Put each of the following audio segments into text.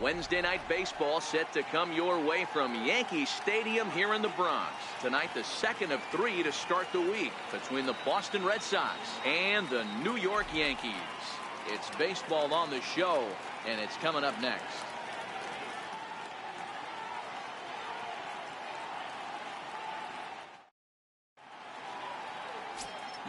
Wednesday night baseball set to come your way from Yankee Stadium here in the Bronx. Tonight, the second of 3 to start the week between the Boston Red Sox and the New York Yankees. It's baseball on the show, and it's coming up next.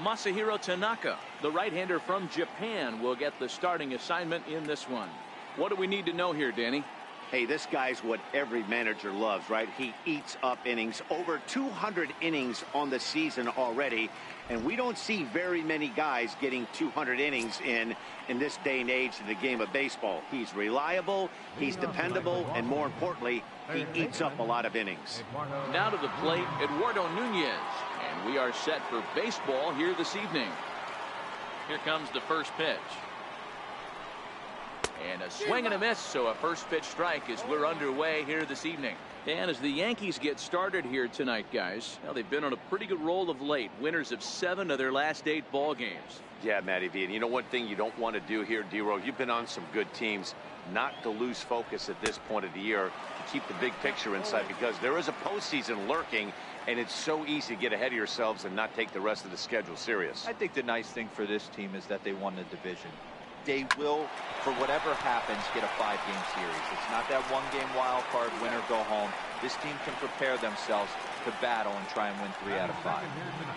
Masahiro Tanaka, the right-hander from Japan, will get the starting assignment in this one. What do we need to know here, Danny? Hey, this guy's what every manager loves, right? He eats up innings. Over 200 innings on the season already. And we don't see very many guys getting 200 innings in this day and age in the game of baseball. He's reliable, he's dependable, and more importantly, he eats up a lot of innings. Now to the plate, Eduardo Nunez. And we are set for baseball here this evening. Here comes the first pitch. And a swing and a miss, so a first pitch strike as we're underway here this evening. And as the Yankees get started here tonight, guys, well, they've been on a pretty good roll of late. Winners of 7 of their last 8 ball games. Yeah, Matty V. And you know one thing you don't want to do here, D-Row, you've been on some good teams, not to lose focus at this point of the year, to keep the big picture in sight, because there is a postseason lurking, and it's so easy to get ahead of yourselves and not take the rest of the schedule serious. I think the nice thing for this team is that they won the division. They will, for whatever happens, get a 5-game series. It's not that one-game wild card, win or go home. This team can prepare themselves to battle and try and win 3 out of 5.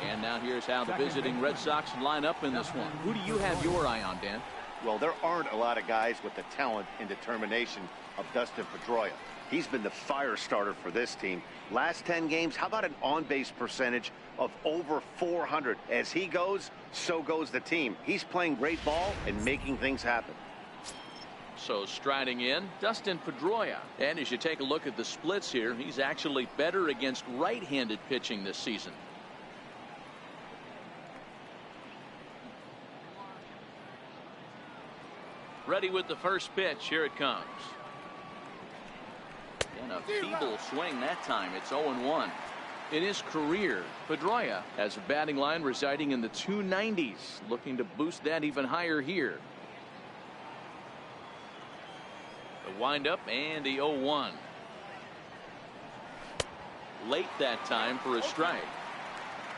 And now here's how the visiting Red Sox line up in this one. Who do you have your eye on, Dan? Well, there aren't a lot of guys with the talent and determination of Dustin Pedroia. He's been the fire starter for this team. Last 10 games, how about an on-base percentage of over 400? As he goes, so goes the team. He's playing great ball and making things happen. So striding in, Dustin Pedroia. And as you take a look at the splits here, he's actually better against right-handed pitching this season. Ready with the first pitch. Here it comes. And a feeble swing that time. It's 0-1. In his career, Pedroia has a batting line residing in the 290s, looking to boost that even higher here. The windup and the 0-1. Late that time for a strike.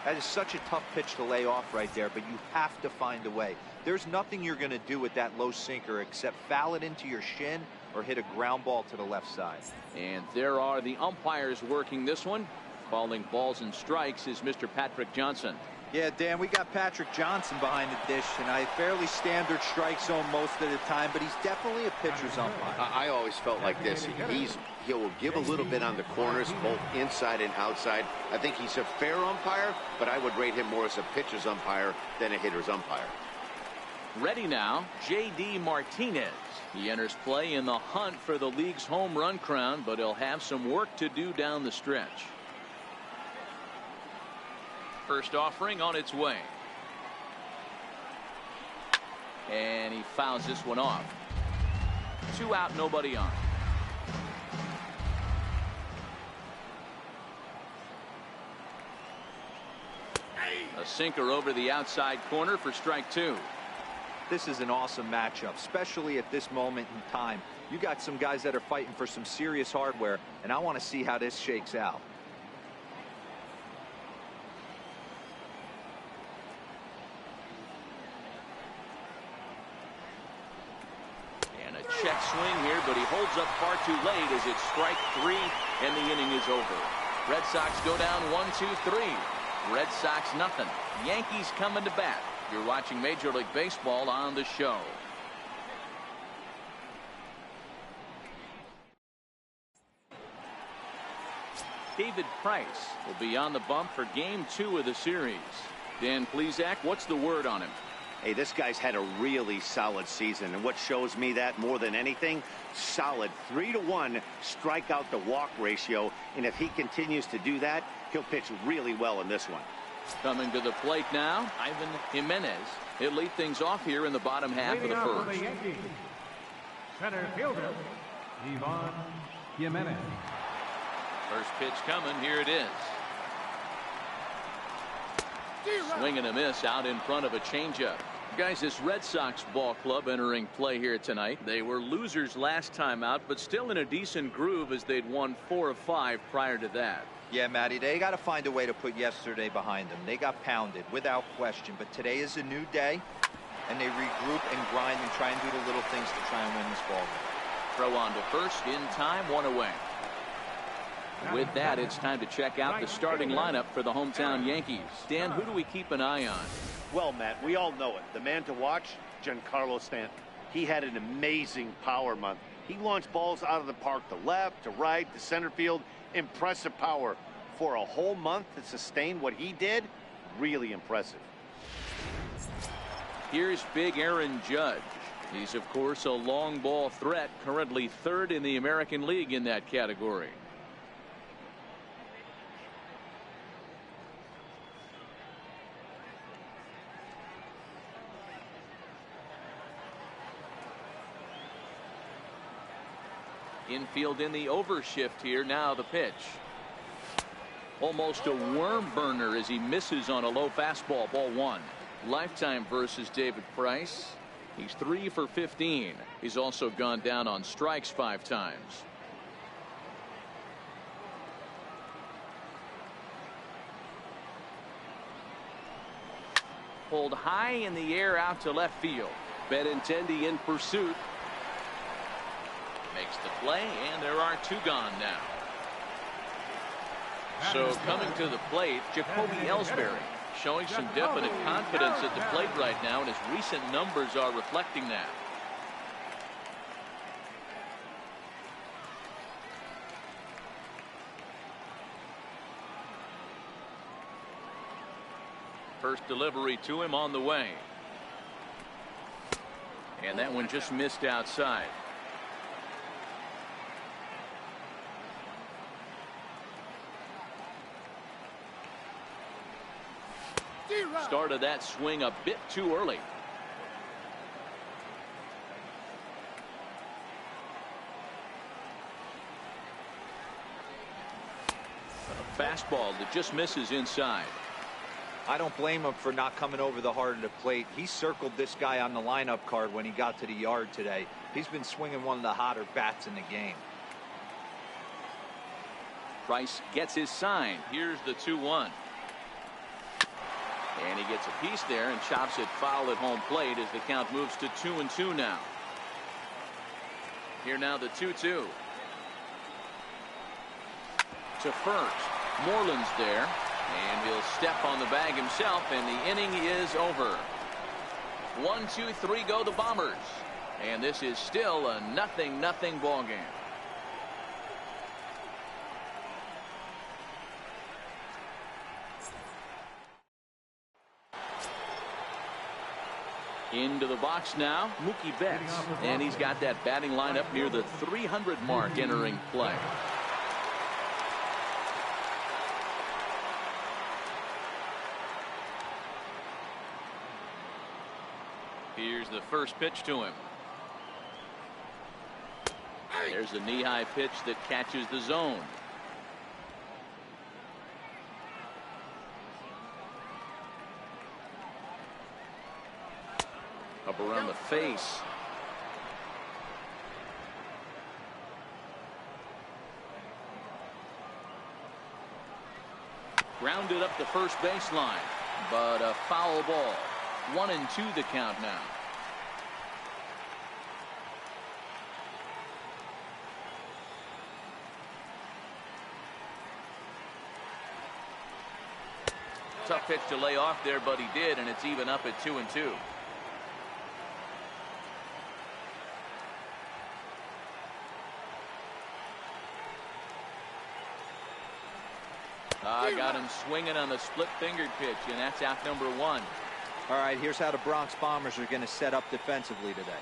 That is such a tough pitch to lay off right there, but you have to find a way. There's nothing you're going to do with that low sinker except foul it into your shin or hit a ground ball to the left side. And there are the umpires working this one. Calling balls and strikes is Mr. Patrick Johnson. Yeah, Dan, we got Patrick Johnson behind the dish, and a fairly standard strike zone most of the time, but he's definitely a pitcher's umpire. I always felt like this. He will give a little bit on the corners, both inside and outside. I think he's a fair umpire, but I would rate him more as a pitcher's umpire than a hitter's umpire. Ready now, J.D. Martinez. He enters play in the hunt for the league's home run crown, but he'll have some work to do down the stretch. First offering on its way. And he fouls this one off. 2 out, nobody on. A sinker over the outside corner for strike 2. This is an awesome matchup, especially at this moment in time. You got some guys that are fighting for some serious hardware, and I want to see how this shakes out. And a check swing here, but he holds up far too late as it's strike 3, and the inning is over. Red Sox go down 1-2-3. Red Sox nothing. Yankees coming to bat. You're watching Major League Baseball on the show. David Price will be on the bump for game 2 of the series. Dan Plesac, what's the word on him? Hey, this guy's had a really solid season, and what shows me that more than anything, solid 3-to-1 strikeout to walk ratio, and if he continues to do that, he'll pitch really well in this one. Coming to the plate now, Ivan Jimenez. He'll lead things off here in the bottom half of the first. Center fielder, Ivan Jimenez. First pitch coming. Here it is. Swing and a miss out in front of a changeup. Guys, this Red Sox ball club entering play here tonight. They were losers last time out, but still in a decent groove as they'd won 4 of 5 prior to that. Yeah, Matty, they got to find a way to put yesterday behind them. They got pounded without question, but today is a new day, and they regroup and grind and try and do the little things to try and win this ball game. Throw on to first, in time, 1 away. With that, it's time to check out the starting lineup for the hometown Yankees. Dan, who do we keep an eye on? Well, Matt, we all know it. The man to watch, Giancarlo Stanton. He had an amazing power month. He launched balls out of the park to left, to right, to center field. Impressive power. For a whole month to sustain what he did, really impressive. Here's big Aaron Judge. He's, of course, a long ball threat, currently 3rd in the American League in that category. Infield in the overshift here. Now the pitch. Almost a worm burner as he misses on a low fastball. Ball 1. Lifetime versus David Price. He's 3 for 15. He's also gone down on strikes 5 times. Pulled high in the air out to left field. Benintendi in pursuit. Makes the play, and there are 2 gone now. So coming to the plate, Jacoby Ellsbury showing some definite confidence at the plate right now, and his recent numbers are reflecting that. First delivery to him on the way. And that one just missed outside. Started that swing a bit too early. A fastball that just misses inside. I don't blame him for not coming over the heart of the plate. He circled this guy on the lineup card when he got to the yard today. He's been swinging one of the hotter bats in the game. Price gets his sign. Here's the 2-1. And he gets a piece there and chops it foul at home plate as the count moves to 2-2 now. Here now the 2-2. To first. Moreland's there. And he'll step on the bag himself, and the inning is over. 1, 2, 3 go the Bombers. And this is still a 0-0 ball game. Into the box now, Mookie Betts, and he's got that batting lineup near the 300 mark entering play. Here's the first pitch to him. There's a knee-high pitch that catches the zone. Up around the face. Grounded up the first baseline, but a foul ball. 1-2 the count now. Tough pitch to lay off there, but he did, and it's even up at 2-2. Got him swinging on the split-fingered pitch, and that's out number 1. All right, here's how the Bronx Bombers are going to set up defensively today.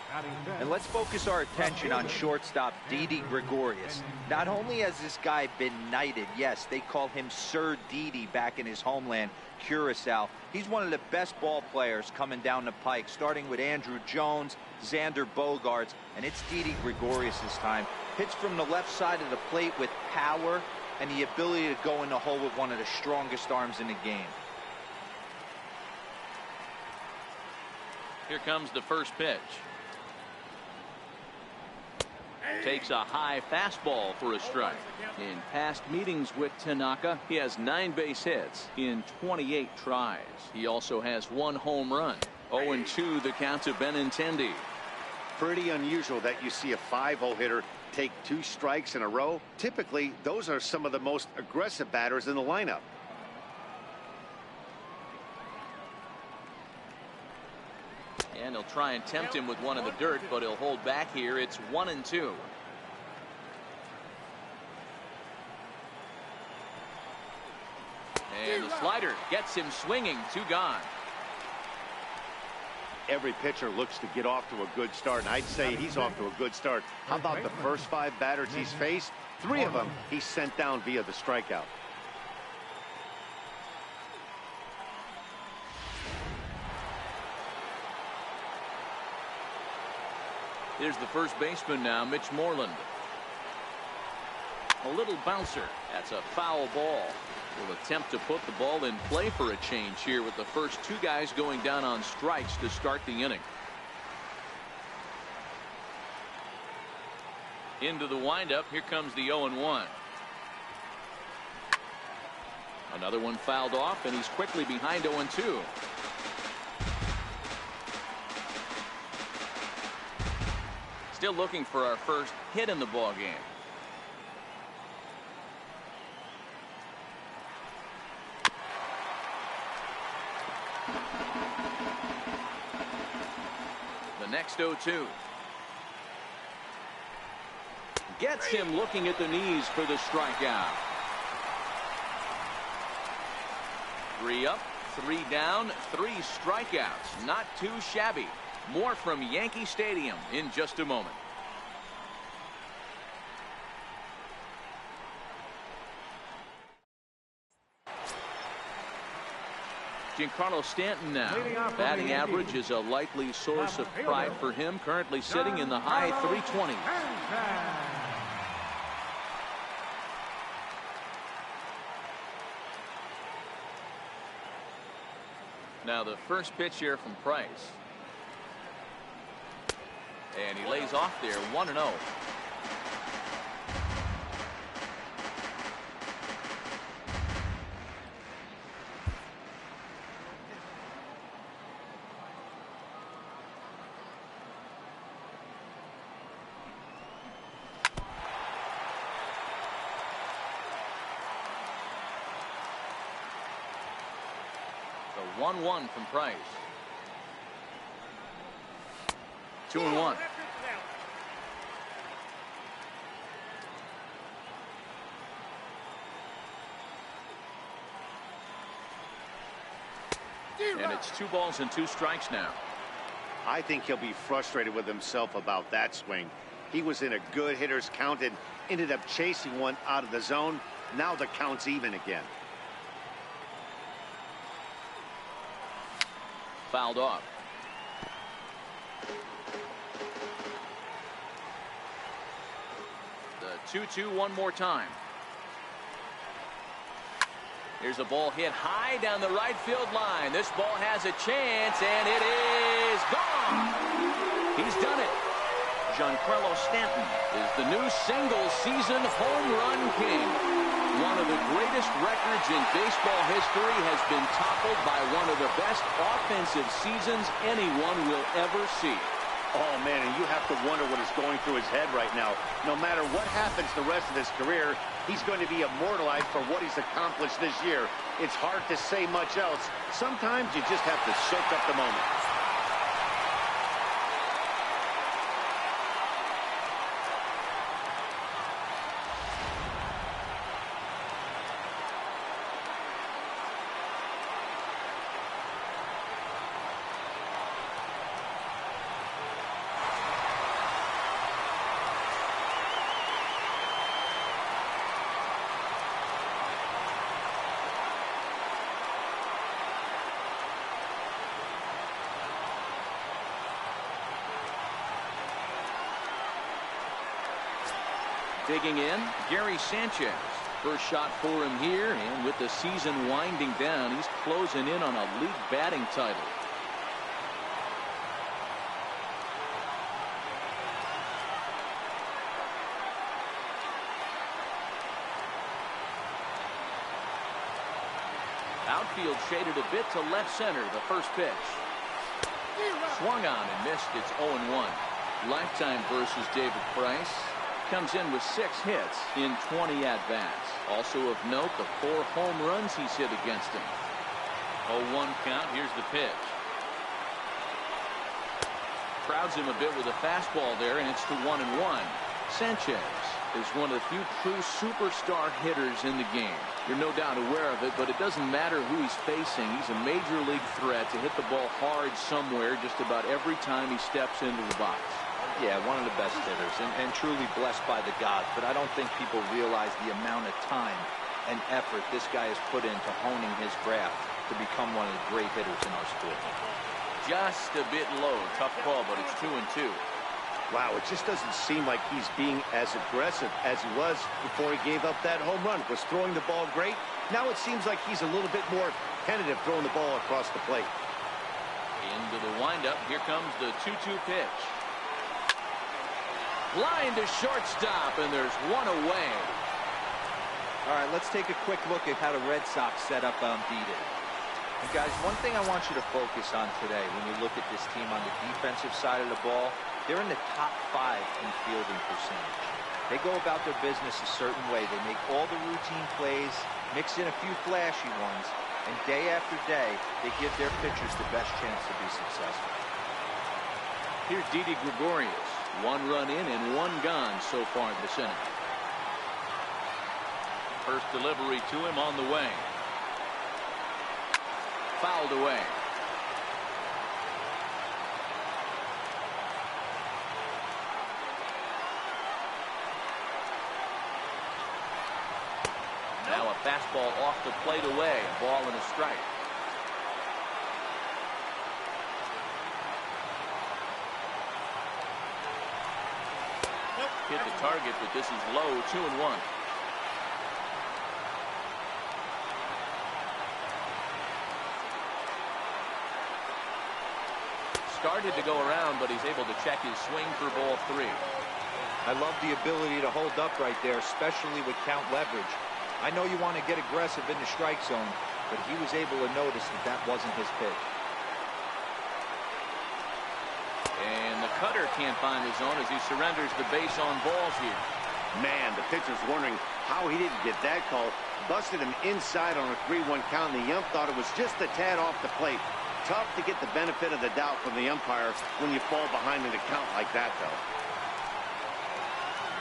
And let's focus our attention on shortstop Didi Gregorius. Not only has this guy been knighted, yes, they call him Sir Didi back in his homeland, Curacao. He's one of the best ball players coming down the pike, starting with Andrew Jones, Xander Bogaerts, and it's Didi Gregorius this time. Hits from the left side of the plate with power and the ability to go in the hole with one of the strongest arms in the game. Here comes the first pitch. Takes a high fastball for a strike. In past meetings with Tanaka, he has 9 base hits in 28 tries. He also has 1 home run. 0-2 the count to Benintendi. Pretty unusual that you see a 5-hole hitter take 2 strikes in a row. Typically, those are some of the most aggressive batters in the lineup. And he'll try and tempt him with one in the dirt, but he'll hold back here. It's 1-2. And the slider gets him swinging. 2 gone. Every pitcher looks to get off to a good start, and I'd say he's off to a good start. How about the first 5 batters he's faced? 3 of them he's sent down via the strikeout. Here's the first baseman now, Mitch Moreland. A little bouncer. That's a foul ball. Will attempt to put the ball in play for a change here with the first 2 guys going down on strikes to start the inning. Into the windup. Here comes the 0-1. Another one fouled off, and he's quickly behind 0-2. Still looking for our first hit in the ball game. The next 0-2. Gets him looking at the knees for the strikeout. 3 up, 3 down, 3 strikeouts. Not too shabby. More from Yankee Stadium in just a moment. Giancarlo Stanton now. Batting average is a likely source of pride for him. Currently sitting in the high 320s. Now the first pitch here from Price. And he lays off there, 1-0. The 1-1 from Price. 2-1. And it's 2 balls and 2 strikes now. I think he'll be frustrated with himself about that swing. He was in a good hitter's count and ended up chasing one out of the zone. Now the count's even again. Fouled off. The 2-2 one more time. Here's a ball hit high down the right field line. This ball has a chance, and it is gone. He's done it. Giancarlo Stanton is the new single-season home run king. One of the greatest records in baseball history has been toppled by one of the best offensive seasons anyone will ever see. Oh, man, and you have to wonder what is going through his head right now. No matter what happens the rest of his career, he's going to be immortalized for what he's accomplished this year. It's hard to say much else. Sometimes you just have to soak up the moment. Digging in, Gary Sanchez. First shot for him here, and with the season winding down, he's closing in on a league batting title. Outfield shaded a bit to left center. The first pitch. Swung on and missed. It's 0-1. Lifetime versus David Price. Comes in with 6 hits in 20 at-bats. Also of note, the 4 home runs he's hit against him. 0-1 count. Here's the pitch. Crowds him a bit with a fastball there, and it's to 1-1. Sanchez is one of the few true superstar hitters in the game. You're no doubt aware of it, but it doesn't matter who he's facing. He's a major league threat to hit the ball hard somewhere just about every time he steps into the box. Yeah, one of the best hitters, and truly blessed by the gods. But I don't think people realize the amount of time and effort this guy has put into honing his craft to become one of the great hitters in our sport. Just a bit low. Tough call, but it's 2-2. Wow, it just doesn't seem like he's being as aggressive as he was before he gave up that home run. Was throwing the ball great. Now it seems like he's a little bit more tentative throwing the ball across the plate. Into the windup. Here comes the 2-2 pitch. Line to shortstop, and there's one away. All right, let's take a quick look at how the Red Sox set up beat it. And guys, one thing I want you to focus on today when you look at this team on the defensive side of the ball, they're in the top 5 in fielding percentage. They go about their business a certain way. They make all the routine plays, mix in a few flashy ones, and day after day, they give their pitchers the best chance to be successful. Here's Didi Gregorius. 1 run in and 1 gone so far in this inning. First delivery to him on the way. Fouled away. Now a fastball off the plate away. A ball and a strike. Hit the target, but this is low. 2-1. Started to go around, but he's able to check his swing for ball 3. I love the ability to hold up right there, especially with count leverage. I know you want to get aggressive in the strike zone, but he was able to notice that that wasn't his pitch. And the cutter can't find the zone as he surrenders the base on balls here. Man, the pitcher's wondering how he didn't get that call. Busted him inside on a 3-1 count, and the ump thought it was just a tad off the plate. Tough to get the benefit of the doubt from the umpire when you fall behind in the count like that, though.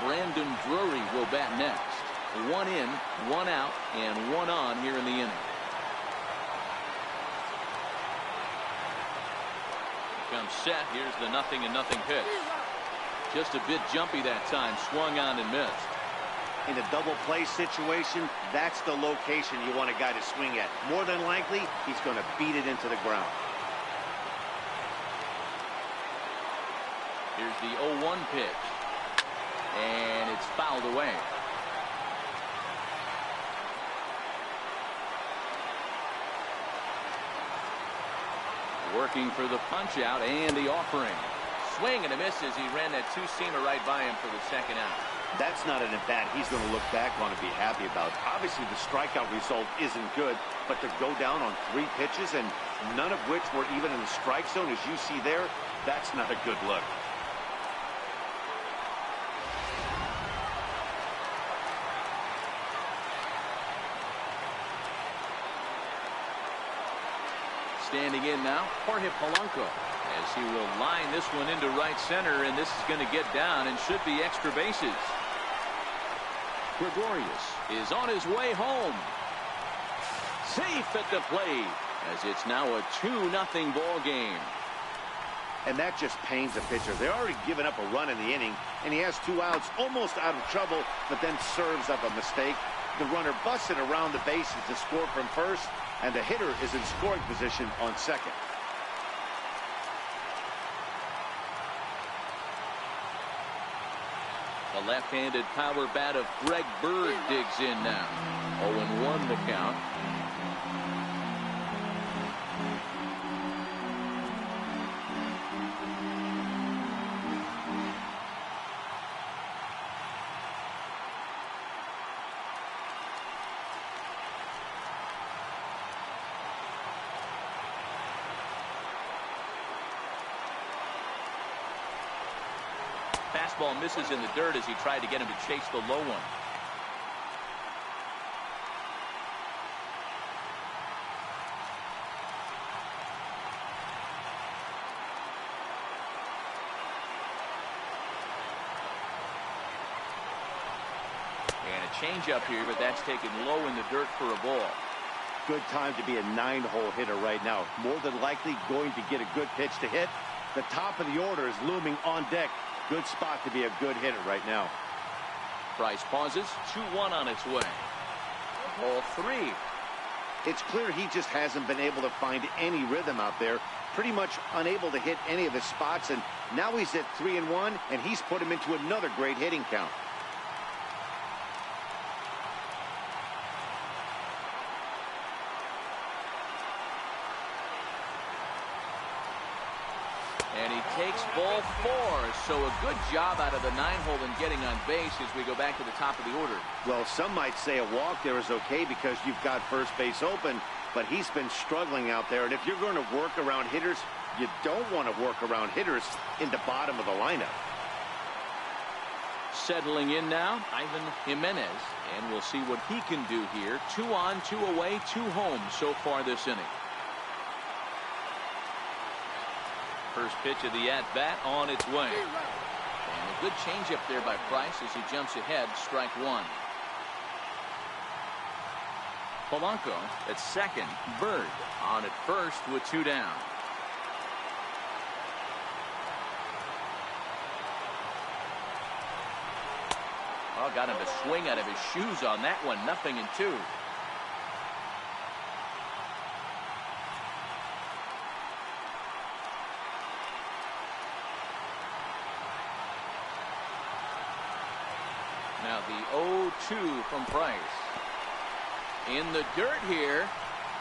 Brandon Drury will bat next. 1 in, 1 out, and 1 on here in the inning. Comes set. Here's the 0-0 pitch. Just a bit jumpy that time. Swung on and missed. In a double play situation, that's the location you want a guy to swing at. More than likely, he's going to beat it into the ground. Here's the 0-1 pitch. And it's fouled away. Working for the punch out and the offering. Swing and a miss as he ran that 2-seamer right by him for the second out. That's not an at-bat he's going to look back on and be happy about. Obviously, the strikeout result isn't good, but to go down on 3 pitches and none of which were even in the strike zone, as you see there, that's not a good look. Standing in now, Jorge Polanco, as he will line this one into right center, and this is going to get down and should be extra bases. Gregorius is on his way home. Safe at the plate, as it's now a 2-0 ball game. And that just pains the pitcher. They're already given up a run in the inning, and he has 2 outs, almost out of trouble, but then serves up a mistake. The runner busts it around the bases to score from first, and the hitter is in scoring position on second. The left-handed power bat of Greg Bird digs in now. 0-1 the count. fastball misses in the dirt as he tried to get him to chase the low one. And a changeup here, but that's taken low in the dirt for a ball. Good time to be a 9-hole hitter right now. More than likely going to get a good pitch to hit. The top of the order is looming on deck. Good spot to be a good hitter right now. Price pauses. 2-1 on its way. Ball 3. It's clear he just hasn't been able to find any rhythm out there. Pretty much unable to hit any of his spots. And now he's at 3-1, and he's put him into another great hitting count. And he takes ball 4. So a good job out of the 9-hole and getting on base as we go back to the top of the order. Well, some might say a walk there is okay because you've got first base open, but he's been struggling out there. And if you're going to work around hitters, you don't want to work around hitters in the bottom of the lineup. Settling in now, Ivan Jimenez, and we'll see what he can do here. 2 on, 2 away, 2 home so far this inning. First pitch of the at-bat on its way. And a good changeup there by Price as he jumps ahead, strike 1. Polanco at second, Bird on at first with 2 down. Oh, got him to swing out of his shoes on that one. 0-2. Now the 0-2 from Price. In the dirt here.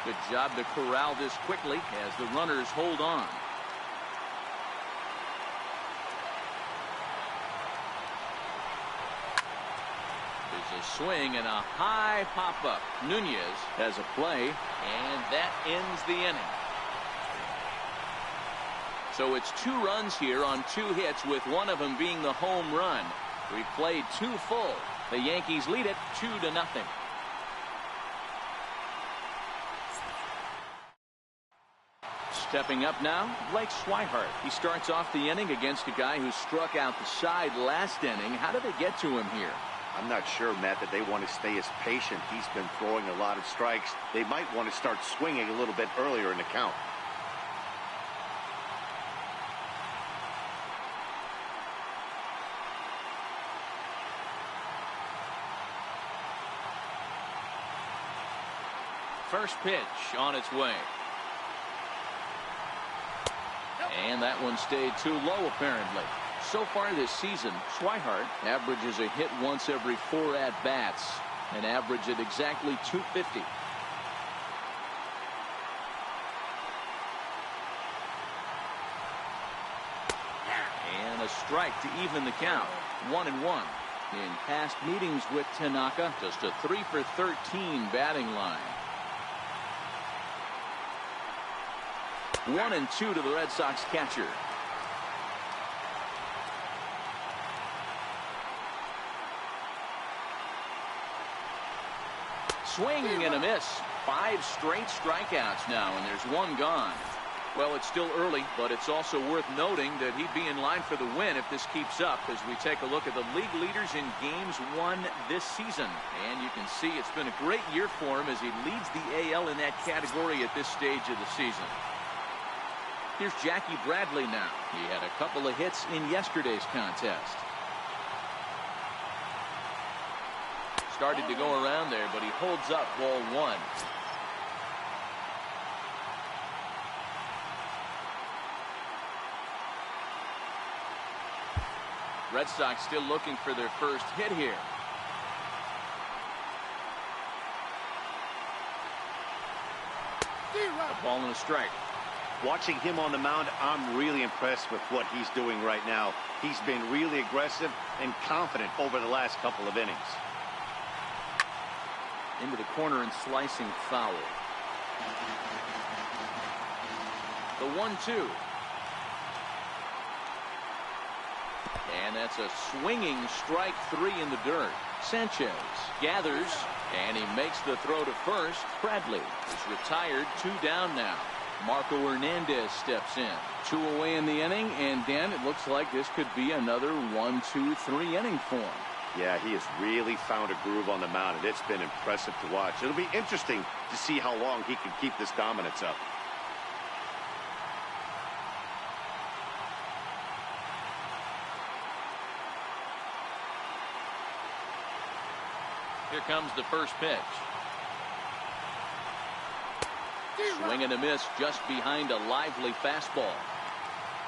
Good job to corral this quickly as the runners hold on. There's a swing and a high pop-up. Nunez has a play, and that ends the inning. So it's 2 runs here on 2 hits, with one of them being the home run. We've played 2 full. The Yankees lead it 2-0. Stepping up now, Blake Swihart. He starts off the inning against a guy who struck out the side last inning. How did they get to him here? I'm not sure, Matt, that they want to stay as patient. He's been throwing a lot of strikes. They might want to start swinging a little bit earlier in the count. First pitch on its way. And that one stayed too low, apparently. So far this season, Swihart averages a hit once every 4 at-bats, an average at exactly 250. And a strike to even the count. 1-1. In past meetings with Tanaka, just a 3 for 13 batting line. 1-2 to the Red Sox catcher. Swing and a miss. 5 straight strikeouts now, and there's 1 gone. Well, it's still early, but it's also worth noting that he'd be in line for the win if this keeps up as we take a look at the league leaders in games won this season. And you can see it's been a great year for him as he leads the AL in that category at this stage of the season. Here's Jackie Bradley now. He had a couple of hits in yesterday's contest. Started to go around there, but he holds up ball 1. Red Sox still looking for their first hit here. A ball and a strike. Watching him on the mound, I'm really impressed with what he's doing right now. He's been really aggressive and confident over the last couple of innings. Into the corner and slicing foul. The 1-2. And that's a swinging strike three in the dirt. Sanchez gathers, and he makes the throw to first. Bradley is retired, 2 down now. Marco Hernandez steps in. 2 away in the inning, and Dan, it looks like this could be another 1, 2, 3 inning for him. Yeah, he has really found a groove on the mound, and it's been impressive to watch. It'll be interesting to see how long he can keep this dominance up. Here comes the first pitch. Swing and a miss just behind a lively fastball.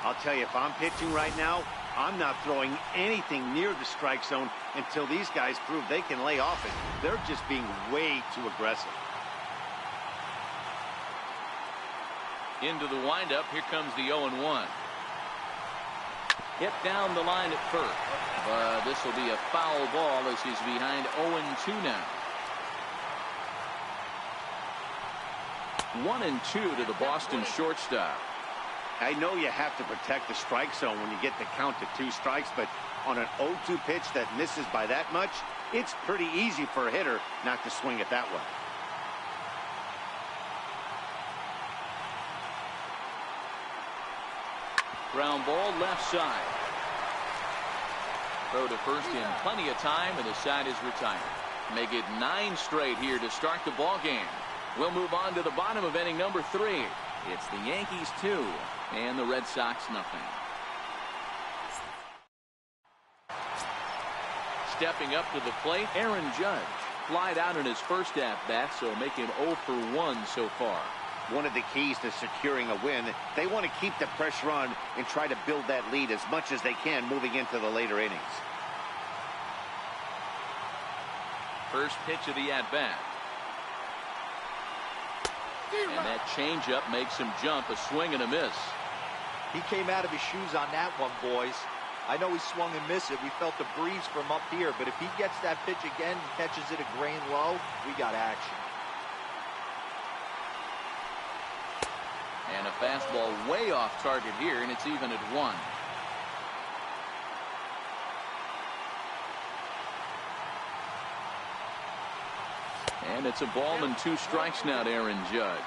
I'll tell you, if I'm pitching right now, I'm not throwing anything near the strike zone until these guys prove they can lay off it. They're just being way too aggressive. Into the windup, here comes the 0-1. Hit down the line at first, but this will be a foul ball as he's behind 0-2 now. 1-2 to the Boston shortstop. I know you have to protect the strike zone when you get the count to 2 strikes, but on an 0-2 pitch that misses by that much, it's pretty easy for a hitter not to swing it that way. Ground ball left side. Throw to first in plenty of time, and the side is retired. Make it 9 straight here to start the ball game. We'll move on to the bottom of inning number 3. It's the Yankees 2 and the Red Sox nothing. Stepping up to the plate, Aaron Judge. Flied out in his first at-bat, so make him 0 for 1 so far. One of the keys to securing a win, they want to keep the pressure on and try to build that lead as much as they can moving into the later innings. First pitch of the at-bat. And that changeup makes him jump, a swing and a miss. He came out of his shoes on that one, boys. I know he swung and missed it. We felt the breeze from up here, but if he gets that pitch again and catches it a grain low, we got action. And a fastball way off target here, and it's even at 1. And it's a ball and 2 strikes now to Aaron Judge.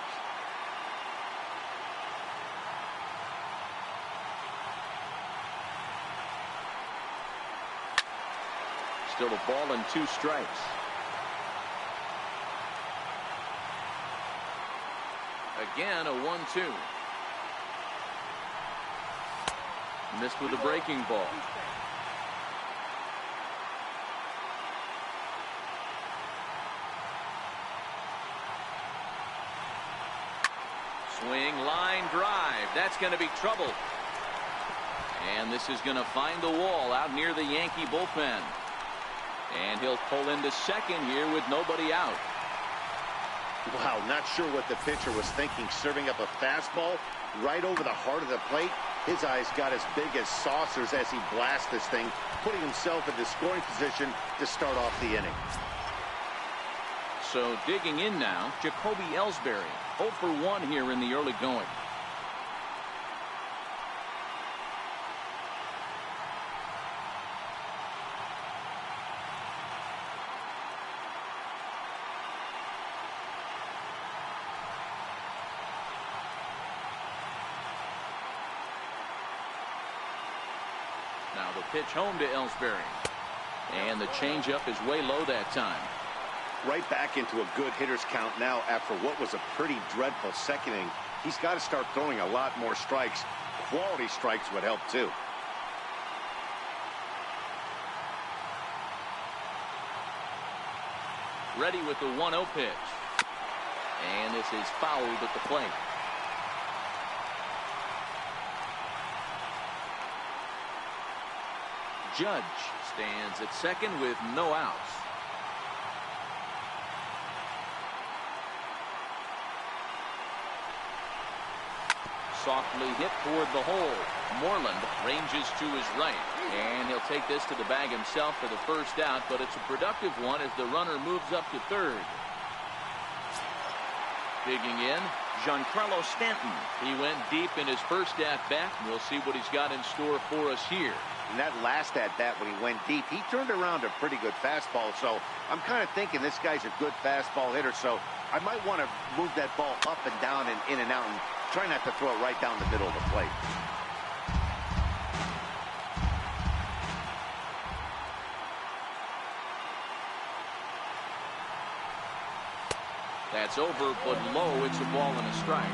Still a ball and 2 strikes. Again, a 1-2. Missed with a breaking ball. Swing, line drive. That's going to be trouble. And this is going to find the wall out near the Yankee bullpen. And he'll pull into second here with nobody out. Wow, not sure what the pitcher was thinking, serving up a fastball right over the heart of the plate. His eyes got as big as saucers as he blasts this thing, putting himself in the scoring position to start off the inning. So digging in now, Jacoby Ellsbury, 0 for 1 here in the early going. Now the pitch home to Ellsbury. And the changeup is way low that time. Right back into a good hitter's count now after what was a pretty dreadful second inning. He's got to start throwing a lot more strikes. Quality strikes would help too. Ready with the 1-0 pitch. And this is fouled at the plate. Judge stands at second with no outs. Softly hit toward the hole. Moreland ranges to his right, and he'll take this to the bag himself for the first out, but it's a productive one as the runner moves up to third. Digging in, Giancarlo Stanton. He went deep in his first at-bat. We'll see what he's got in store for us here. In that last at-bat when he went deep, he turned around a pretty good fastball. So I'm kind of thinking this guy's a good fastball hitter. So I might want to move that ball up and down and in and out and try not to throw it right down the middle of the plate. That's over, but low. It's a ball and a strike.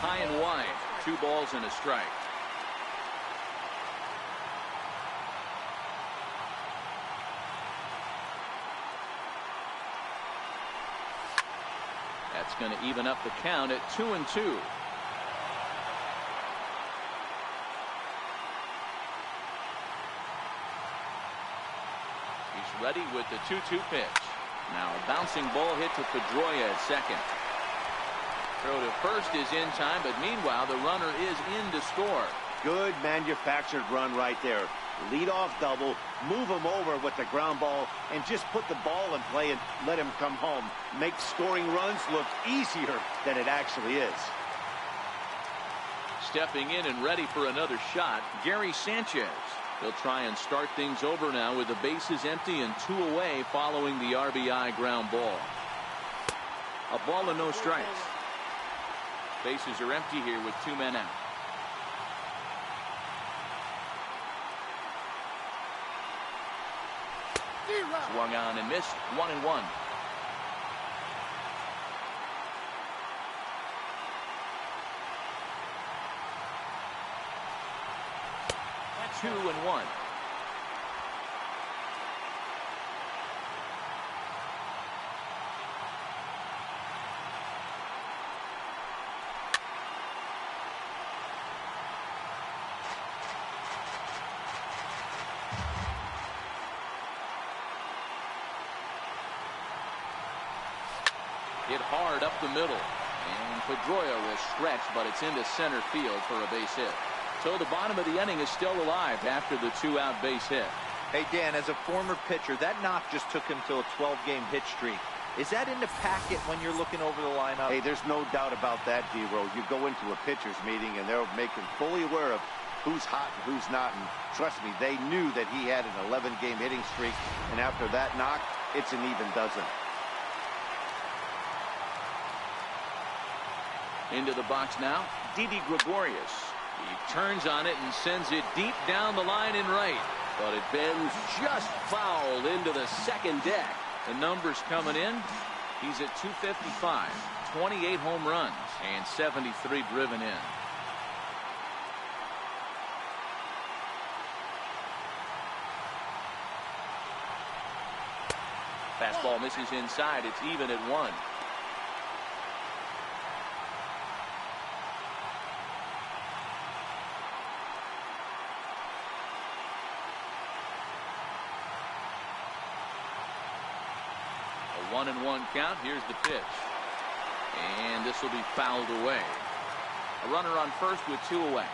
High and wide. 2 balls and a strike. That's going to even up the count at 2-2. He's ready with the 2-2 pitch. Now a bouncing ball hit to Pedroia at second. Throw to first is in time, but meanwhile the runner is in to score. Good manufactured run right there. Lead-off double, move him over with the ground ball, and just put the ball in play and let him come home. Make scoring runs look easier than it actually is. Stepping in and ready for another shot, Gary Sanchez. He'll try and start things over now with the bases empty and 2 away following the RBI ground ball. A ball and no strikes. Bases are empty here with 2 men out. Swung on and missed. 1-1. That's 2-1. Hit hard up the middle, and Pedroia will stretch, but it's into center field for a base hit. So the bottom of the inning is still alive after the 2-out base hit. Hey, Dan, as a former pitcher, that knock just took him to a 12-game hit streak. Is that in the packet when you're looking over the lineup? Hey, there's no doubt about that, D-Row. You go into a pitcher's meeting, and they'll make him fully aware of who's hot and who's not. And trust me, they knew that he had an 11-game hitting streak, and after that knock, it's an even dozen. Into the box now, Didi Gregorius. He turns on it and sends it deep down the line in right. But it bends just foul into the second deck. The numbers coming in. He's at 255, 28 home runs, and 73 driven in. Fastball misses inside. It's even at 1. A 1-1 count. Here's the pitch. And this will be fouled away. A runner on first with 2 away.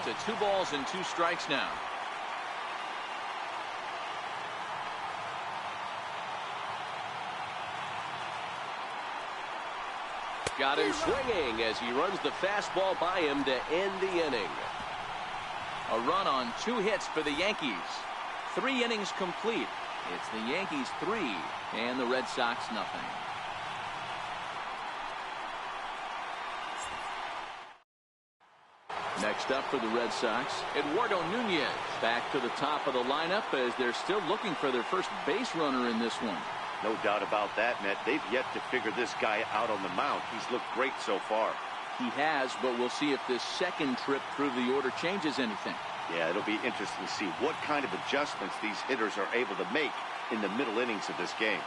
It's 2 balls and 2 strikes now. Got him swinging as he runs the fastball by him to end the inning. A run on 2 hits for the Yankees. 3 innings complete. It's the Yankees 3 and the Red Sox nothing. Next up for the Red Sox, Eduardo Nunez back to the top of the lineup as they're still looking for their first base runner in this one. No doubt about that, Matt. They've yet to figure this guy out on the mound. He's looked great so far. He has, but we'll see if this second trip through the order changes anything. Yeah, it'll be interesting to see what kind of adjustments these hitters are able to make in the middle innings of this game.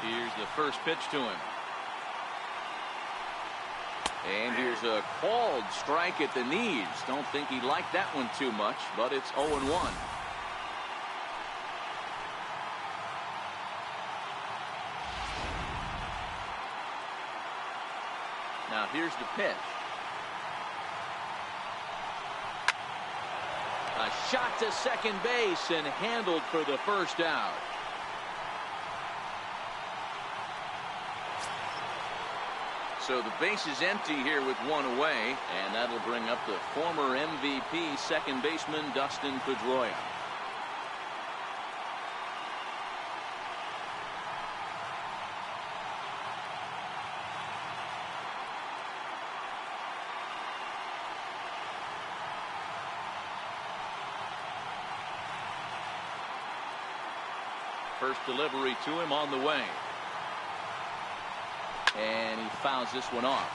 Here's the first pitch to him. And here's a called strike at the knees. Don't think he liked that one too much, but it's 0-1. Now here's the pitch. A shot to second base and handled for the first out. So the base is empty here with one away, and that'll bring up the former MVP second baseman Dustin Pedroia. First delivery to him on the way. And he fouls this one off.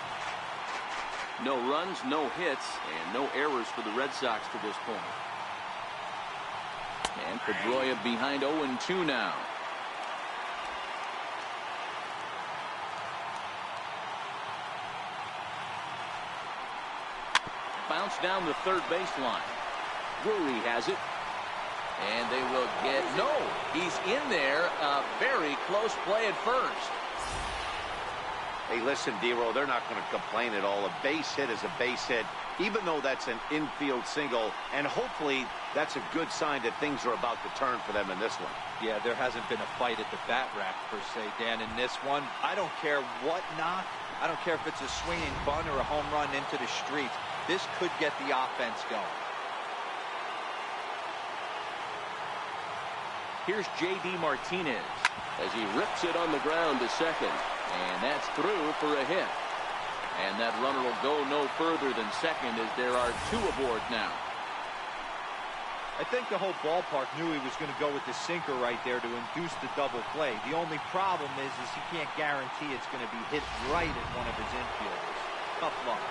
No runs, no hits, and no errors for the Red Sox to this point. And Pedroia behind 0-2 now. Bounce down the third baseline. Drury has it. And they will get... No! He's in there. A very close play at first. Hey, listen, Dero, they're not going to complain at all. A base hit is a base hit, even though that's an infield single. And hopefully that's a good sign that things are about to turn for them in this one. Yeah, there hasn't been a fight at the bat rack, per se, Dan, in this one. I don't care what knock. I don't care if it's a swinging bunt or a home run into the street. This could get the offense going. Here's J.D. Martinez as he rips it on the ground to second. And that's through for a hit. And that runner will go no further than second as there are two aboard now. I think the whole ballpark knew he was going to go with the sinker right there to induce the double play. The only problem is he can't guarantee it's going to be hit right at one of his infielders. Tough luck.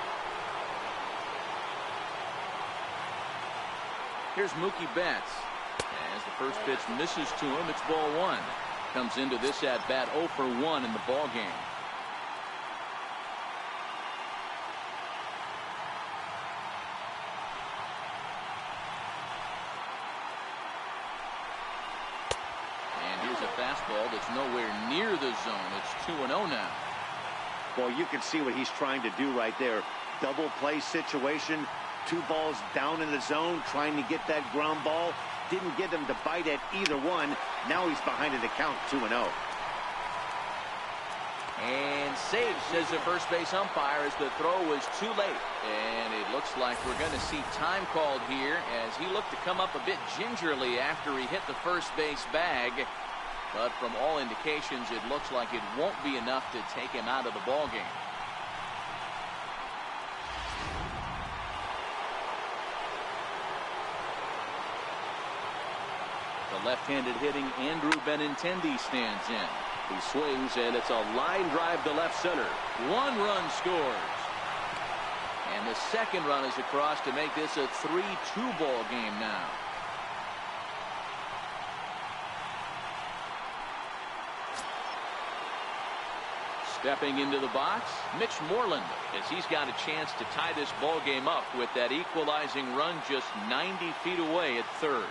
Here's Mookie Betts. As the first pitch misses to him, it's ball one. Comes into this at bat 0 for 1 in the ball game. And here's a fastball that's nowhere near the zone. It's 2-0 now. Well, you can see what he's trying to do right there. Double play situation. 2 balls down in the zone, trying to get that ground ball. Didn't get him to bite at either one. Now he's behind in the count, 2-0. And safe, says the first base umpire, as the throw was too late. And it looks like we're going to see time called here as he looked to come up a bit gingerly after he hit the first base bag. But from all indications, it looks like it won't be enough to take him out of the ball game. The left-handed hitting Andrew Benintendi stands in. He swings, and it's a line drive to left center. 1 run scores. And the second run is across to make this a 3-2 ball game now. Stepping into the box, Mitch Moreland, as he's got a chance to tie this ball game up with that equalizing run just 90 feet away at third.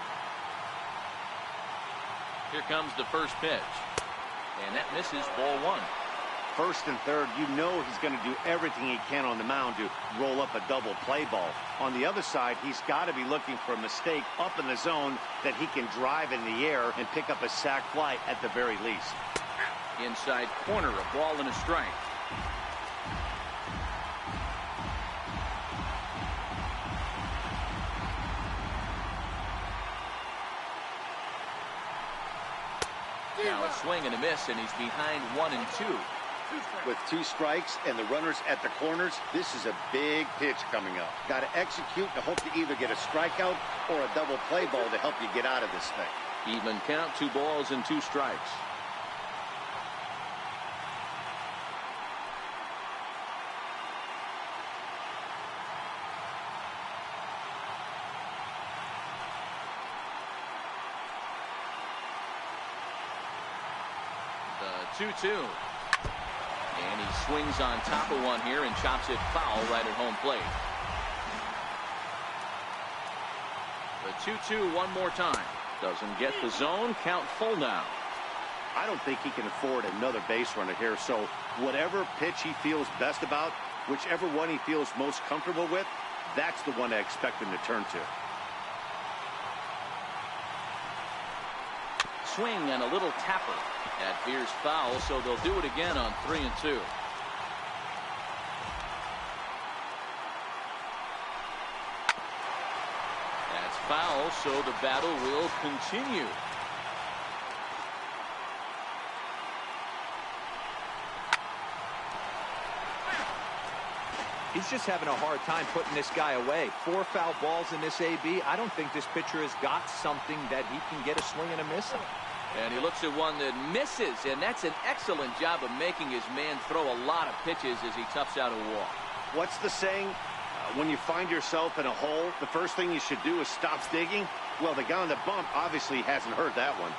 Here comes the first pitch. And that misses ball 1. First and third, you know he's going to do everything he can on the mound to roll up a double play ball. On the other side, he's got to be looking for a mistake up in the zone that he can drive in the air and pick up a sac fly at the very least. Inside corner, a ball and a strike. Now a swing and a miss, and he's behind 1 and 2. With 2 strikes and the runners at the corners, this is a big pitch coming up. Got to execute to hope to either get a strikeout or a double play ball to help you get out of this thing. Even count, 2 balls and 2 strikes. The 2-2. And he swings on top of one here and chops it foul right at home plate. The 2-2 one more time. Doesn't get the zone. Count full now. I don't think he can afford another base runner here, so whatever pitch he feels best about, whichever one he feels most comfortable with, that's the one I expect him to turn to. Swing and a little tapper. That veers foul, so they'll do it again on 3-2. That's foul, so the battle will continue. He's just having a hard time putting this guy away. 4 foul balls in this AB. I don't think this pitcher has got something that he can get a swing and a miss on. And he looks at one that misses, and that's an excellent job of making his man throw a lot of pitches as he toughs out a walk. What's the saying? When you find yourself in a hole, the first thing you should do is stop digging. Well, the guy on the bump obviously hasn't heard that one.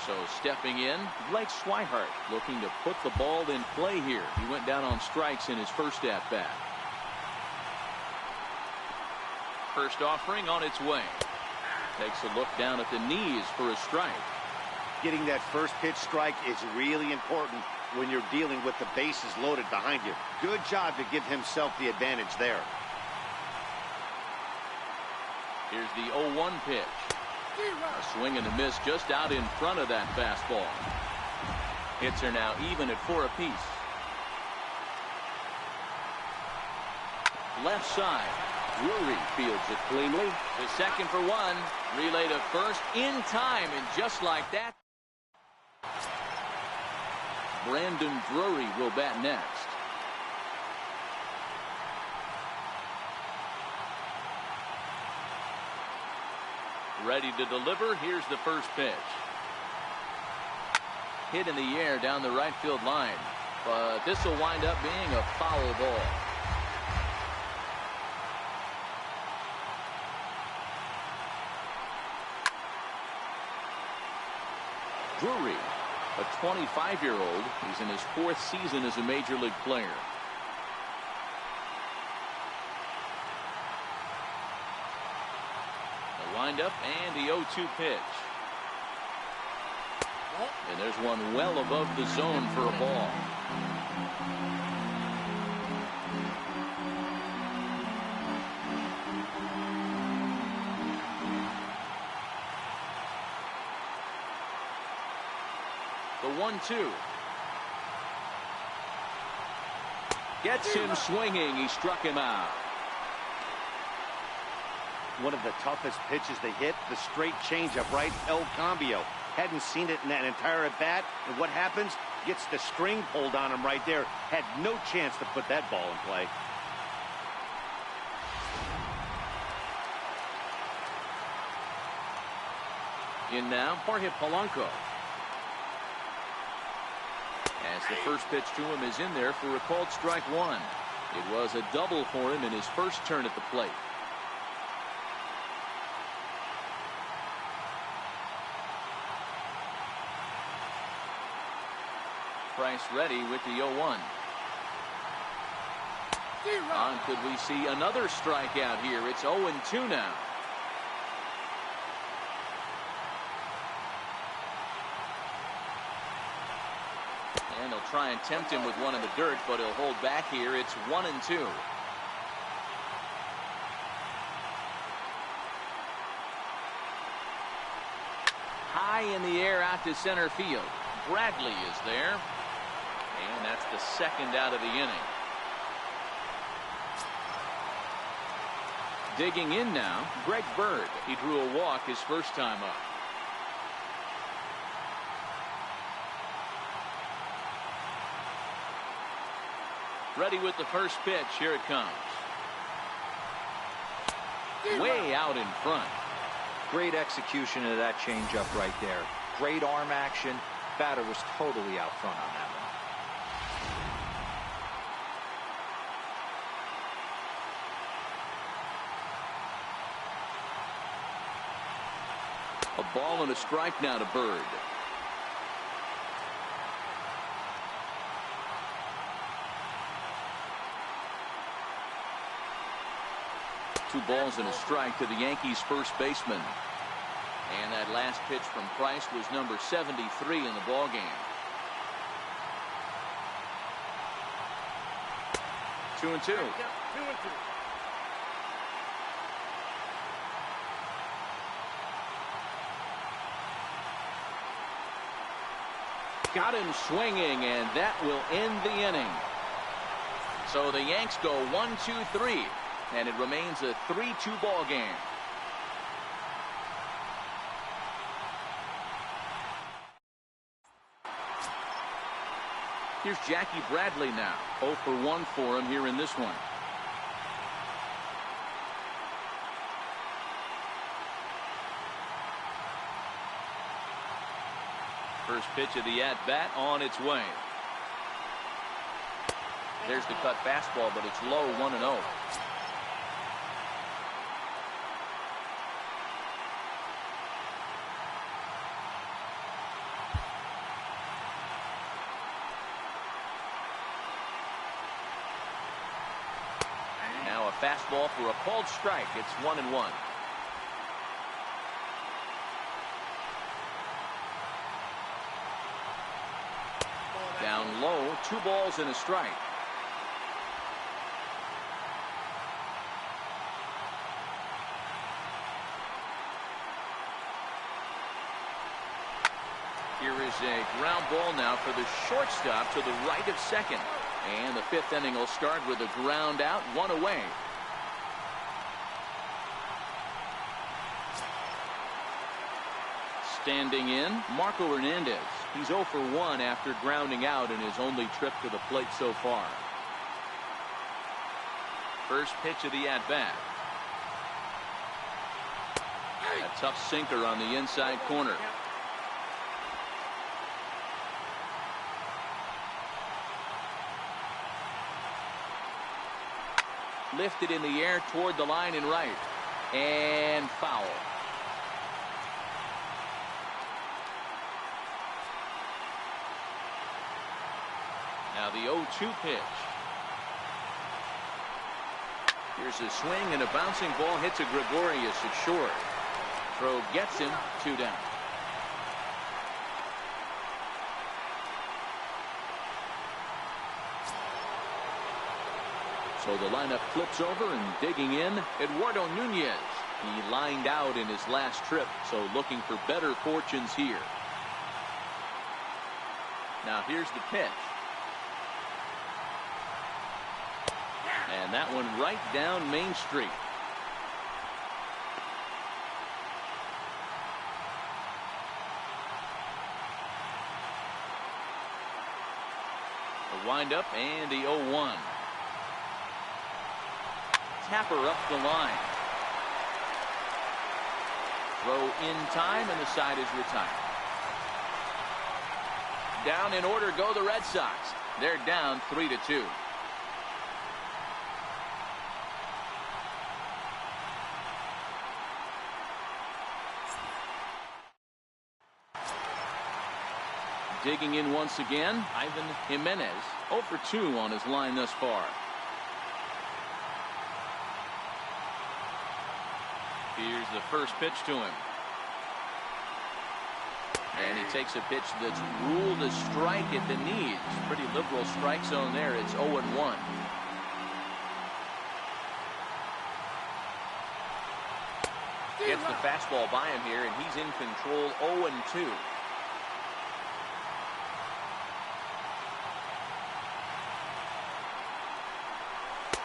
So stepping in, Blake Swihart looking to put the ball in play here. He went down on strikes in his first at-bat. First offering on its way. Takes a look down at the knees for a strike. Getting that first pitch strike is really important when you're dealing with the bases loaded behind you. Good job to give himself the advantage there. Here's the 0-1 pitch. A swing and a miss just out in front of that fastball. Hits are now even at 4 apiece. Left side. Drury fields it cleanly. The second for one. Relay to first in time, and just like that, Brandon Drury will bat next. Ready to deliver. Here's the first pitch. Hit in the air down the right field line, but this will wind up being a foul ball. Drury, a 25-year-old. He's in his 4th season as a major league player. The windup and the 0-2 pitch. And there's one well above the zone for a ball. The 1-2. Gets him swinging. He struck him out. One of the toughest pitches they hit, the straight changeup, right? El Cambio. Hadn't seen it in that entire at-bat. And what happens? Gets the string pulled on him right there. Had no chance to put that ball in play. In now, Jorge Polanco. As the first pitch to him is in there for a called strike one. It was a double for him in his first turn at the plate. Price ready with the 0-1. On, could we see another strikeout here? It's 0-2 now. And they'll try and tempt him with one in the dirt, but he'll hold back here. It's 1-2. High in the air out to center field. Bradley is there. And that's the second out of the inning. Digging in now, Greg Bird. He drew a walk his first time up. Ready with the first pitch. Here it comes. Way out in front. Great execution of that changeup right there. Great arm action. Batter was totally out front on that one. A ball and a strike now to Bird. 2 balls and a strike to the Yankees first baseman. And that last pitch from Price was number 73 in the ballgame. 2-2. Got him swinging, and that will end the inning. So the Yanks go 1-2-3, and it remains a 3-2 ball game. Here's Jackie Bradley now. 0 for 1 for him here in this one. First pitch of the at-bat on its way. There's the cut fastball, but it's low, 1-0. Now a fastball for a called strike. It's 1-1. Down low, 2 balls and a strike. Here is a ground ball now for the shortstop to the right of second. And the 5th inning will start with a ground out, 1 away. Standing in, Marco Hernandez. He's 0 for 1 after grounding out in his only trip to the plate so far. First pitch of the at-bat. A tough sinker on the inside corner. Lifted in the air toward the line and right. And foul. Now the 0-2 pitch. Here's a swing, and a bouncing ball hits a Gregorius at short. Throw gets him, 2 down. So the lineup flips over, and digging in, Eduardo Nunez. He lined out in his last trip, so looking for better fortunes here. Now here's the pitch. And that one right down Main Street. The windup and the 0-1. Tapper up the line. Throw in time, and the side is retired. Down in order go the Red Sox. They're down 3-2. Digging in once again, Ivan Jimenez. 0 for 2 on his line thus far. Here's the first pitch to him. And he takes a pitch that's ruled a strike at the knees. Pretty liberal strike zone there. It's 0-1. Gets the fastball by him here, and he's in control. 0-2.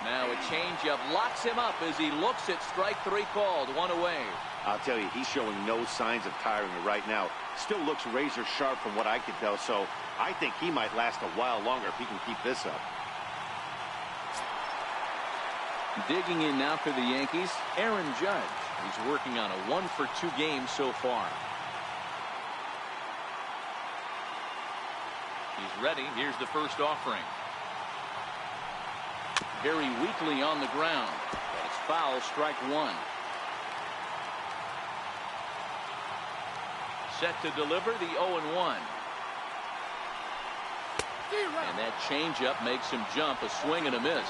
Now a changeup locks him up as he looks at strike 3 called. 1 away. I'll tell you, he's showing no signs of tiring right now. Still looks razor sharp from what I can tell, so I think he might last a while longer if he can keep this up. Digging in now for the Yankees, Aaron Judge. He's working on a 1 for 2 game so far. He's ready. Here's the first offering. Very weakly on the ground. It's foul, strike 1. Set to deliver the 0-1. And that changeup makes him jump. A swing and a miss.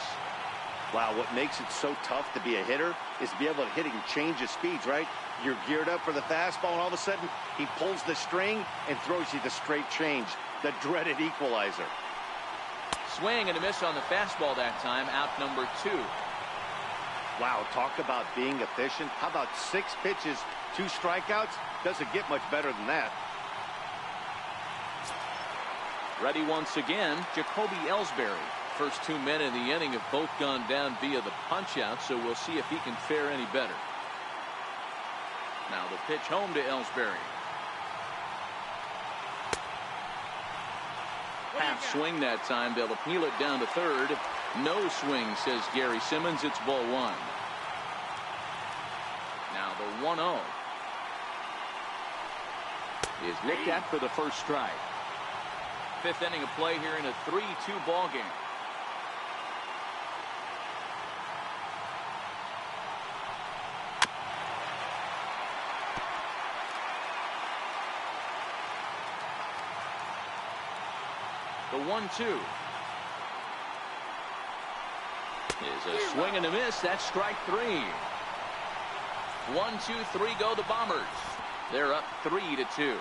Wow, what makes it so tough to be a hitter is to be able to hit and change his speeds, right? You're geared up for the fastball, and all of a sudden, he pulls the string and throws you the straight change, the dreaded equalizer. Swing and a miss on the fastball that time, out number 2. Wow, talk about being efficient. How about 6 pitches, 2 strikeouts? Doesn't get much better than that. Ready once again, Jacoby Ellsbury. First 2 men in the inning have both gone down via the punch-out, so we'll see if he can fare any better. Now the pitch home to Ellsbury. Half swing that time. They'll appeal it down to third. No swing, says Gary Simmons. It's ball 1. Now the 1-0 is looked at for the first strike. 5th inning of play here in a 3-2 ball game. The 1-2 is a swing and a miss. That's strike 3. 1, 2, 3 go the Bombers. They're up 3-2.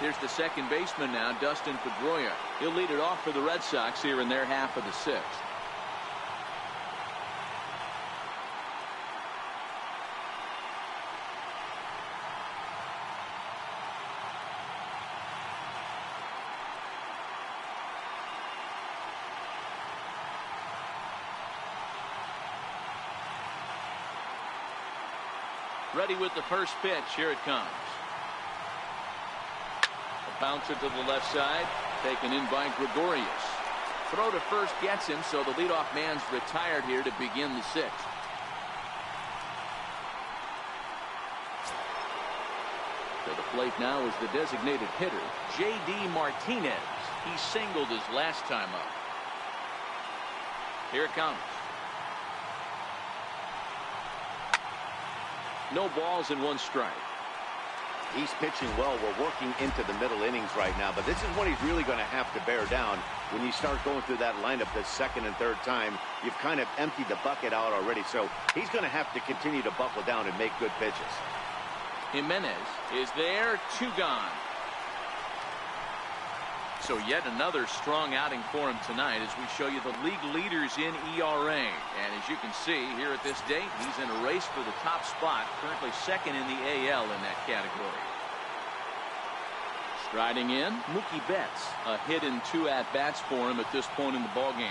Here's the second baseman now, Dustin Pedroia. He'll lead it off for the Red Sox here in their half of the 6th. Ready with the first pitch. Here it comes. A bouncer to the left side, taken in by Gregorius. Throw to first gets him, so the leadoff man's retired here to begin the 6th. To the plate now is the designated hitter, J.D. Martinez. He singled his last time up. Here it comes. No balls and 1 strike. He's pitching well. We're working into the middle innings right now, but this is when he's really going to have to bear down. When you start going through that lineup the 2nd and 3rd time, you've kind of emptied the bucket out already, so he's going to have to continue to buckle down and make good pitches. Jimenez is there, 2 gone. So yet another strong outing for him tonight as we show you the league leaders in ERA. And as you can see here at this date, he's in a race for the top spot, currently 2nd in the AL in that category. Striding in, Mookie Betts. A hit in 2 at-bats for him at this point in the ballgame.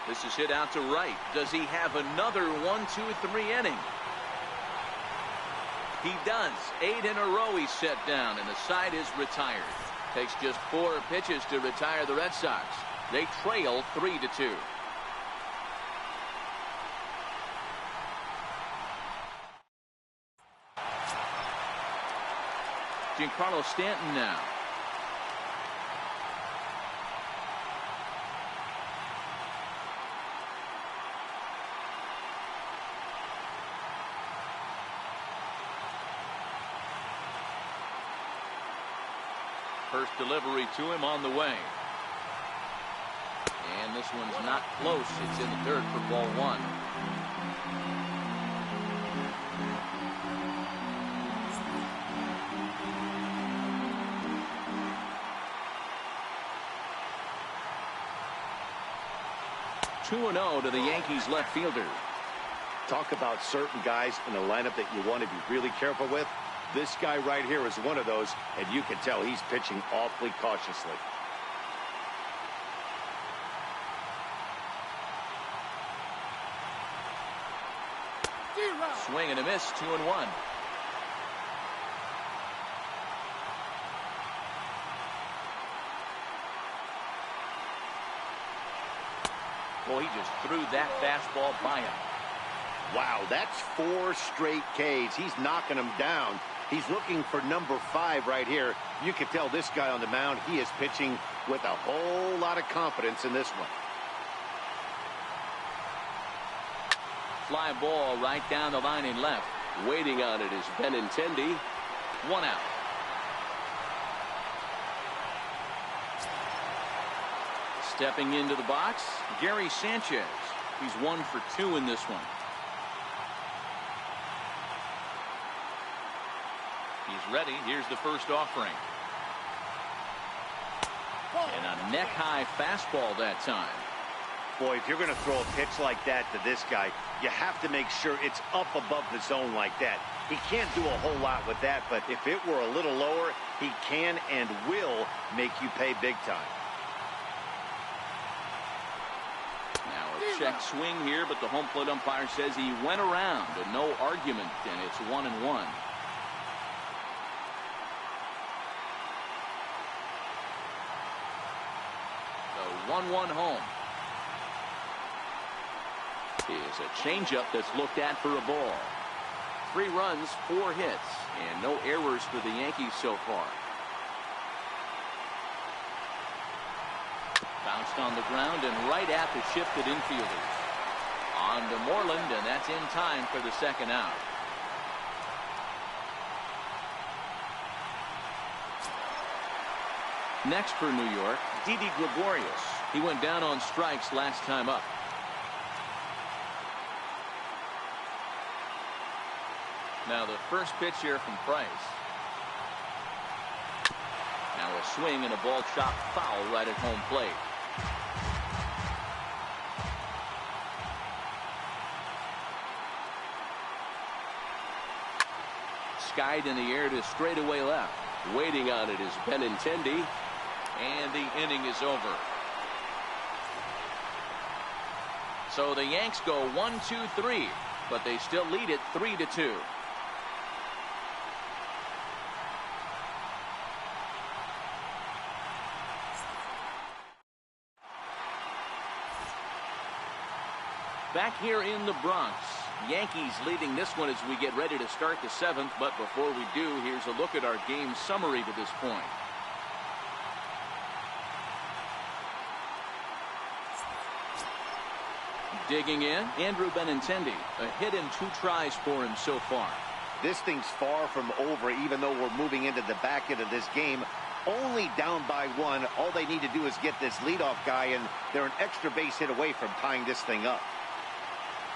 This is hit out to right. Does he have another 1, 2, 3 inning? He does. 8 in a row he's set down, and the side is retired. Takes just 4 pitches to retire the Red Sox. They trail 3-2. Giancarlo Stanton now. First delivery to him on the way. And this one's not close. It's in the dirt for ball 1. (2-0) to the Yankees left fielder. Talk about certain guys in the lineup that you want to be really careful with. This guy right here is one of those, and you can tell he's pitching awfully cautiously. Swing and a miss, 2-1. Well, he just threw that fastball by him. Wow, that's 4 straight Ks. He's knocking them down. He's looking for number 5 right here. You can tell this guy on the mound, he is pitching with a whole lot of confidence in this one. Fly ball right down the line in left. Waiting on it is Benintendi. 1 out. Stepping into the box, Gary Sanchez. He's 1 for 2 in this one. He's ready. Here's the first offering. And a neck-high fastball that time. Boy, if you're going to throw a pitch like that to this guy, you have to make sure it's up above the zone like that. He can't do a whole lot with that, but if it were a little lower, he can and will make you pay big time. Now a check swing here, but the home plate umpire says he went around, and no argument, and it's 1-1. The 1-1 home. Is a changeup that's looked at for a ball. 3 runs, 4 hits, and no errors for the Yankees so far. Bounced on the ground and right at the shifted infielders. On to Moreland, and that's in time for the second out. Next for New York, Didi Gregorius. He went down on strikes last time up. Now the first pitch here from Price. Now a swing and a ball chopped foul right at home plate. Skied in the air to straightaway left. Waiting on it is Benintendi. And the inning is over. So the Yanks go 1-2-3, but they still lead it 3-2. Back here in the Bronx, Yankees leading this one as we get ready to start the 7th. But before we do, here's a look at our game summary to this point. Digging in, Andrew Benintendi. A hit and 2 tries for him so far. This thing's far from over, even though we're moving into the back end of this game. Only down by 1. All they need to do is get this leadoff guy, and they're an extra base hit away from tying this thing up.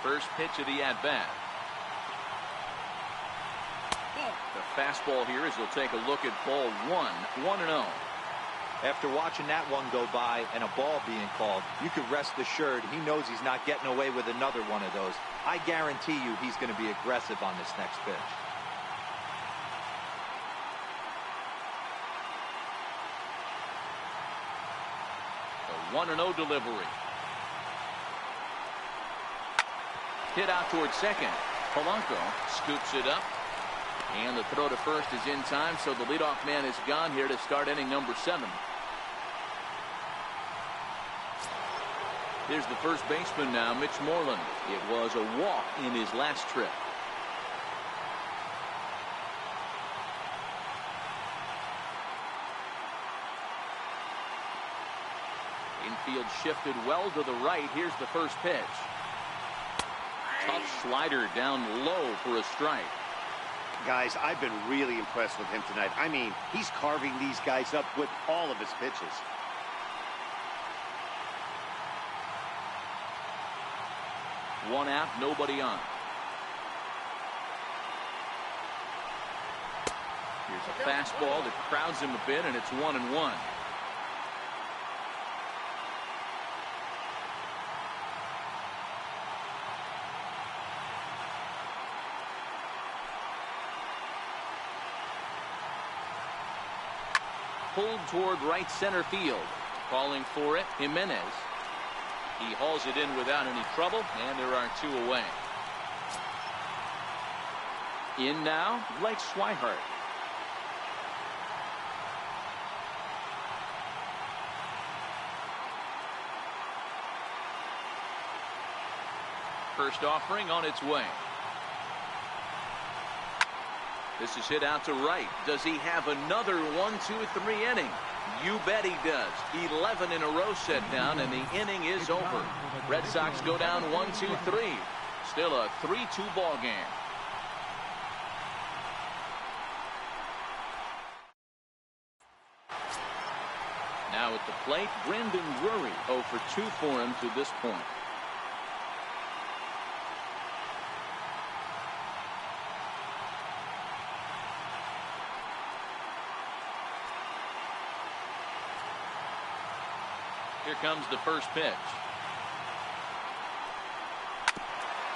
First pitch of the at-bat. The fastball here as we'll take a look at ball 1-0. After watching that one go by and a ball being called, you can rest assured he knows he's not getting away with another one of those. I guarantee you he's going to be aggressive on this next pitch. The 1-0 delivery. Hit out towards second. Polanco scoops it up. And the throw to first is in time, so the leadoff man is gone here to start inning number 7. Here's the first baseman now, Mitch Moreland. It was a walk in his last trip. Infield shifted well to the right. Here's the first pitch. Tough slider down low for a strike. Guys, I've been really impressed with him tonight. I mean, he's carving these guys up with all of his pitches. One out, nobody on. Here's a fastball that crowds him a bit, and it's 1-1. Pulled toward right center field. Calling for it, Jimenez. He hauls it in without any trouble, and there are 2 away. In now, Blake Swihart. First offering on its way. This is hit out to right. Does he have another 1-2-3 inning? You bet he does. 11 in a row set down, and the inning is over. Red Sox go down 1-2-3. Still a 3-2 ball game. Now at the plate, Brendan Drury, 0 for 2 for him to this point. Here comes the first pitch.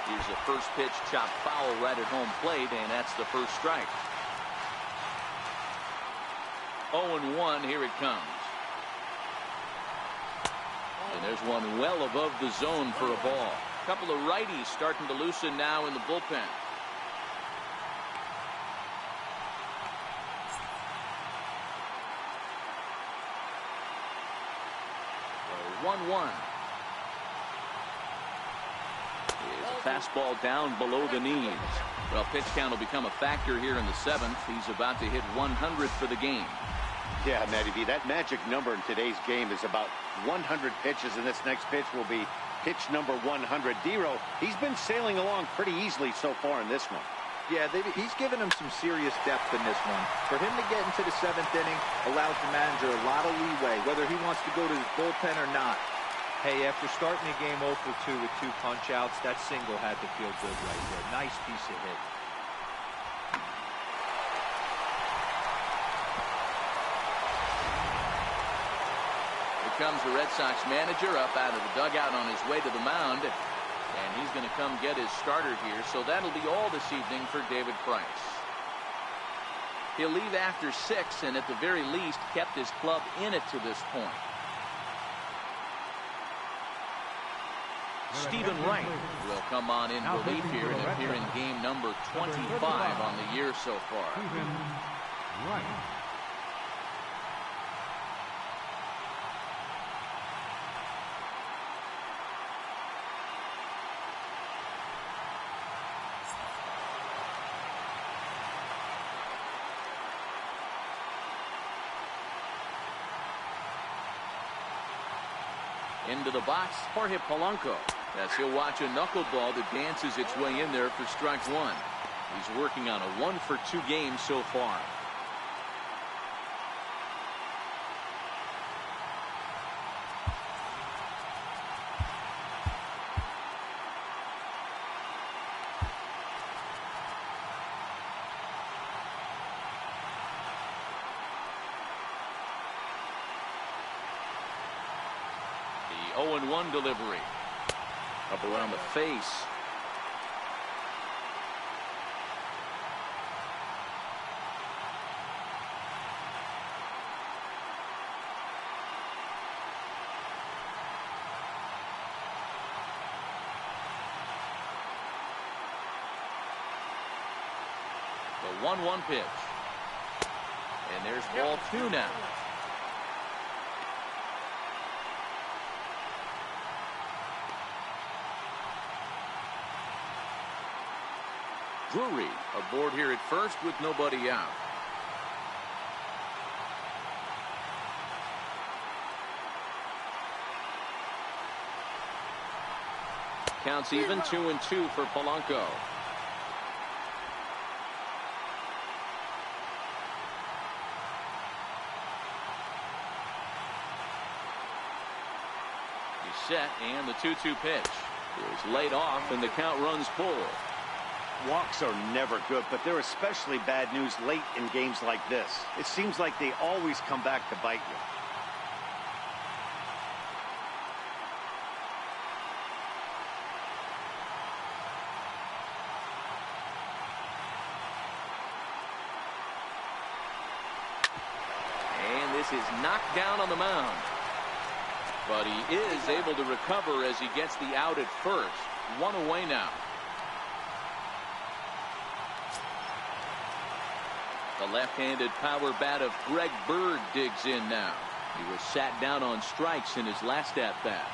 Here's the first pitch chopped foul right at home plate, and that's the first strike. 0-1, here it comes. And there's one well above the zone for a ball. A couple of righties starting to loosen now in the bullpen. 1-1. Here's a fastball down below the knees. Well, pitch count will become a factor here in the 7th. He's about to hit 100 for the game. Yeah, Matty V, that magic number in today's game is about 100 pitches, and this next pitch will be pitch number 100. Dero, he's been sailing along pretty easily so far in this one. Yeah, he's given him some serious depth in this one. For him to get into the 7th inning allows the manager a lot of leeway, whether he wants to go to his bullpen or not. Hey, after starting the game 0 for 2 with 2 punch-outs, that single had to feel good right there. Nice piece of hit. Here comes the Red Sox manager up out of the dugout on his way to the mound. And he's going to come get his starter here, so that'll be all this evening for David Price. He'll leave after 6, and at the very least kept his club in it to this point. Stephen Wright will come on in relief here and appear in game number 25 on the year so far. Stephen Wright. Into the box, Jorge Polanco. As he'll watch a knuckleball that dances its way in there for strike 1. He's working on a 1 for 2 game so far. The 0-1 delivery. Up around the face. The 1-1 pitch. And there's ball 2 now. Drury aboard here at first with nobody out. Counts even, 2-2 for Polanco. He's set, and the 2-2 pitch is laid off, and the count runs full. Walks are never good, but they're especially bad news late in games like this. It seems like they always come back to bite you. And this is knocked down on the mound. But he is able to recover as he gets the out at first. 1 away now. The left-handed power bat of Greg Bird digs in now. He was sat down on strikes in his last at-bat.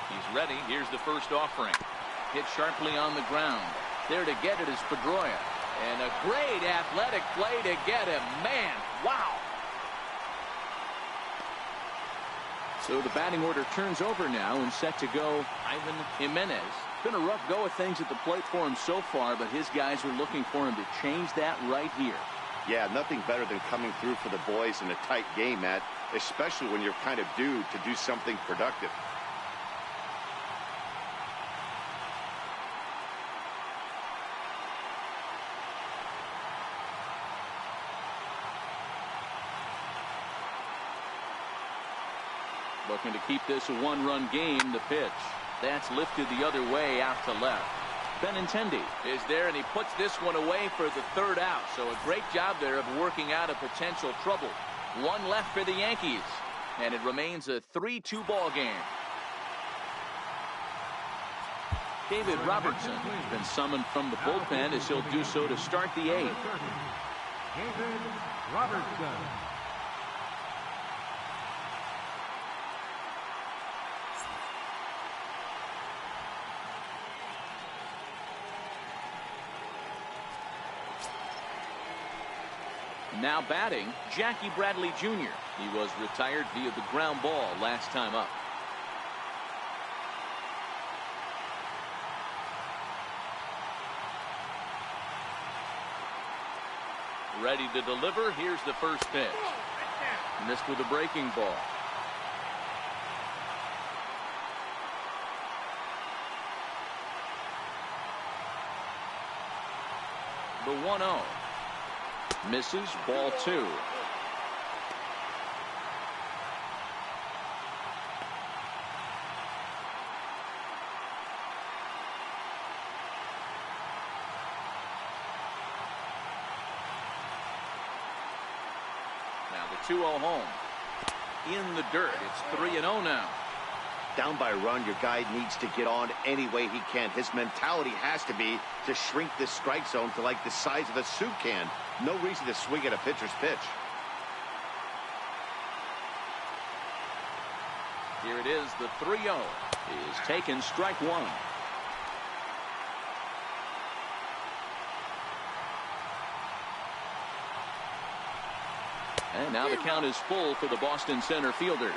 He's ready. Here's the first offering. Hit sharply on the ground. There to get it is Pedroia. And a great athletic play to get him. Man, wow. So the batting order turns over now and set to go Ivan Jimenez. Been a rough go of things at the plate for him so far, but his guys are looking for him to change that right here. Yeah, nothing better than coming through for the boys in a tight game, Matt, especially when you're kind of due to do something productive. Looking to keep this a one-run game. The pitch. That's lifted the other way out to left. Benintendi is there, and he puts this one away for the third out. So a great job there of working out a potential trouble. One left for the Yankees, and it remains a 3-2 ball game. David Robertson has been summoned from the bullpen as he'll do so to start the eighth. David Robertson. Now batting, Jackie Bradley Jr. He was retired via the ground ball last time up. Ready to deliver. Here's the first pitch. Missed with a breaking ball. The 1-0. Misses, ball 2. Now the 2-0 home. In the dirt. It's 3-0 now. Down by a run, your guy needs to get on any way he can. His mentality has to be to shrink this strike zone to like the size of a soup can. No reason to swing at a pitcher's pitch. Here it is, the 3-0 is taken, strike one. And now the count is full for the Boston center fielder.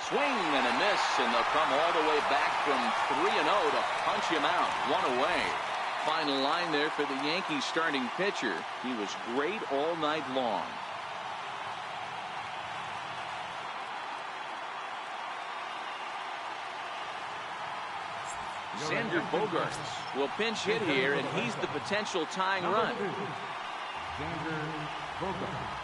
Swing and a miss, and they'll come all the way back from 3-0 to punch him out. One away. Final line there for the Yankees starting pitcher. He was great all night long. Xander Bogaerts will pinch hit here, and he's the potential tying run. Xander Bogaerts.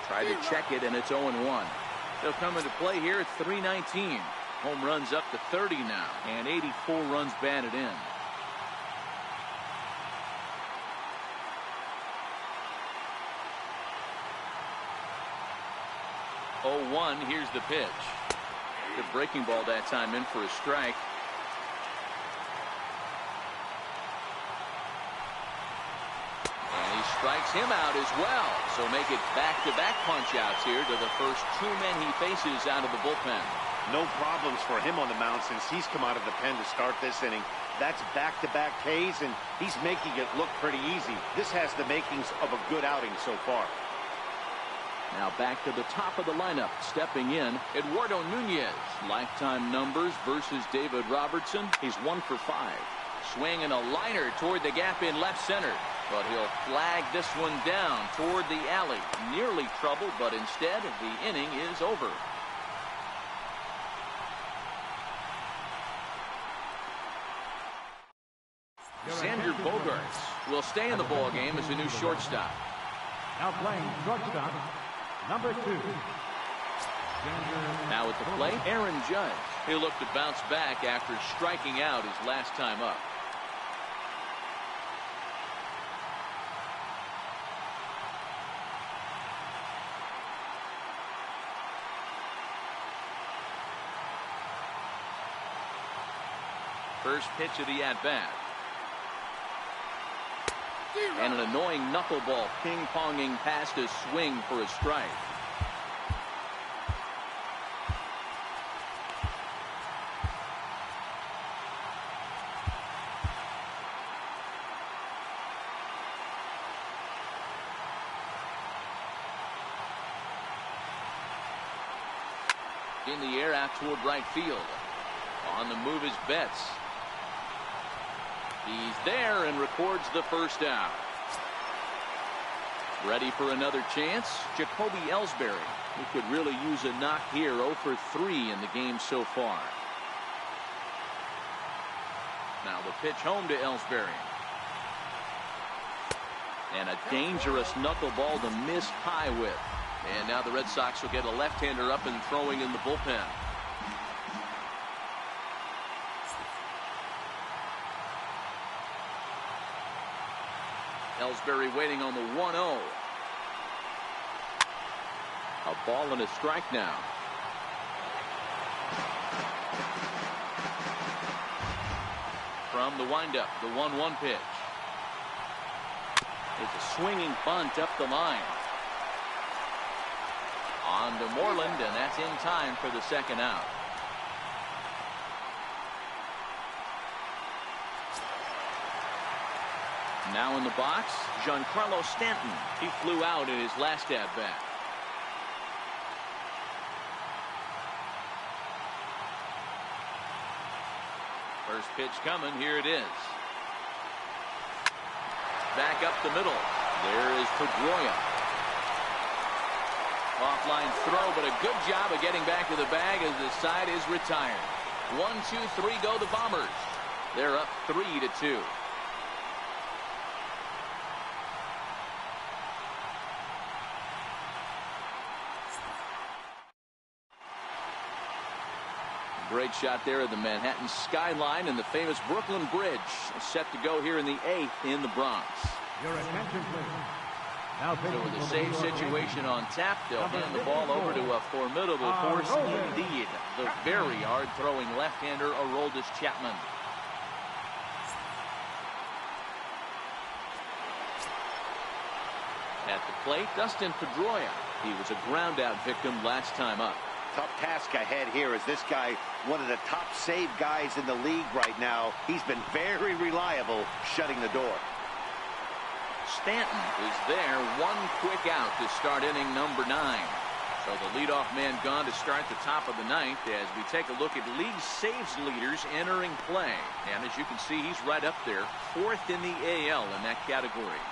Try to check it, and it's 0-1. They'll come into play here at 319. Home runs up to 30 now, and 84 runs batted in. Here's the pitch. Good breaking ball that time, in for a strike. And he strikes him out as well. So make it back-to-back punch-outs here to the first two men he faces out of the bullpen. No problems for him on the mound since he's come out of the pen to start this inning. That's back-to-back Ks, and he's making it look pretty easy. This has the makings of a good outing so far. Now back to the top of the lineup. Stepping in, Eduardo Nunez. Lifetime numbers versus David Robertson. He's 1 for 5. Swinging a liner toward the gap in left center. But he'll flag this one down toward the alley. Nearly trouble, but instead the inning is over. Xander Bogaerts will stay in the ball game as a new shortstop. Now playing shortstop, number 2. Now at the plate, Aaron Judge. He'll look to bounce back after striking out his last time up. First pitch of the at-bat. And an annoying knuckleball ping-ponging past his swing for a strike. In the air out toward right field. On the move is Betts. He's there and records the first out. Ready for another chance? Jacoby Ellsbury, who could really use a knock here. 0 for 3 in the game so far. Now the pitch home to Ellsbury. And a dangerous knuckleball to miss high with. And now the Red Sox will get a left-hander up and throwing in the bullpen. Ellsbury waiting on the 1-0. A ball and a strike now. From the windup, the 1-1 pitch. It's a swinging bunt up the line. On to Moreland, and that's in time for the second out. Now in the box, Giancarlo Stanton. He flew out in his last at-bat. First pitch coming. Here it is. Back up the middle. There is Pedroia. Offline throw, but a good job of getting back to the bag as the side is retired. 1, 2, 3 go the Bombers. They're up 3-2. Great shot there of the Manhattan skyline and the famous Brooklyn Bridge set to go here in the 8th in the Bronx. Your attention, please. So with a save situation on tap, they'll hand the ball over to a formidable force indeed. The very hard-throwing left-hander Aroldis Chapman. At the plate, Dustin Pedroia. He was a ground-out victim last time up. Tough task ahead here as this guy, one of the top save guys in the league right now. He's been very reliable shutting the door. Stanton is there, one quick out to start inning number 9. So the leadoff man gone to start the top of the 9th as we take a look at league saves leaders entering play. And as you can see, he's right up there, 4th in the AL in that category.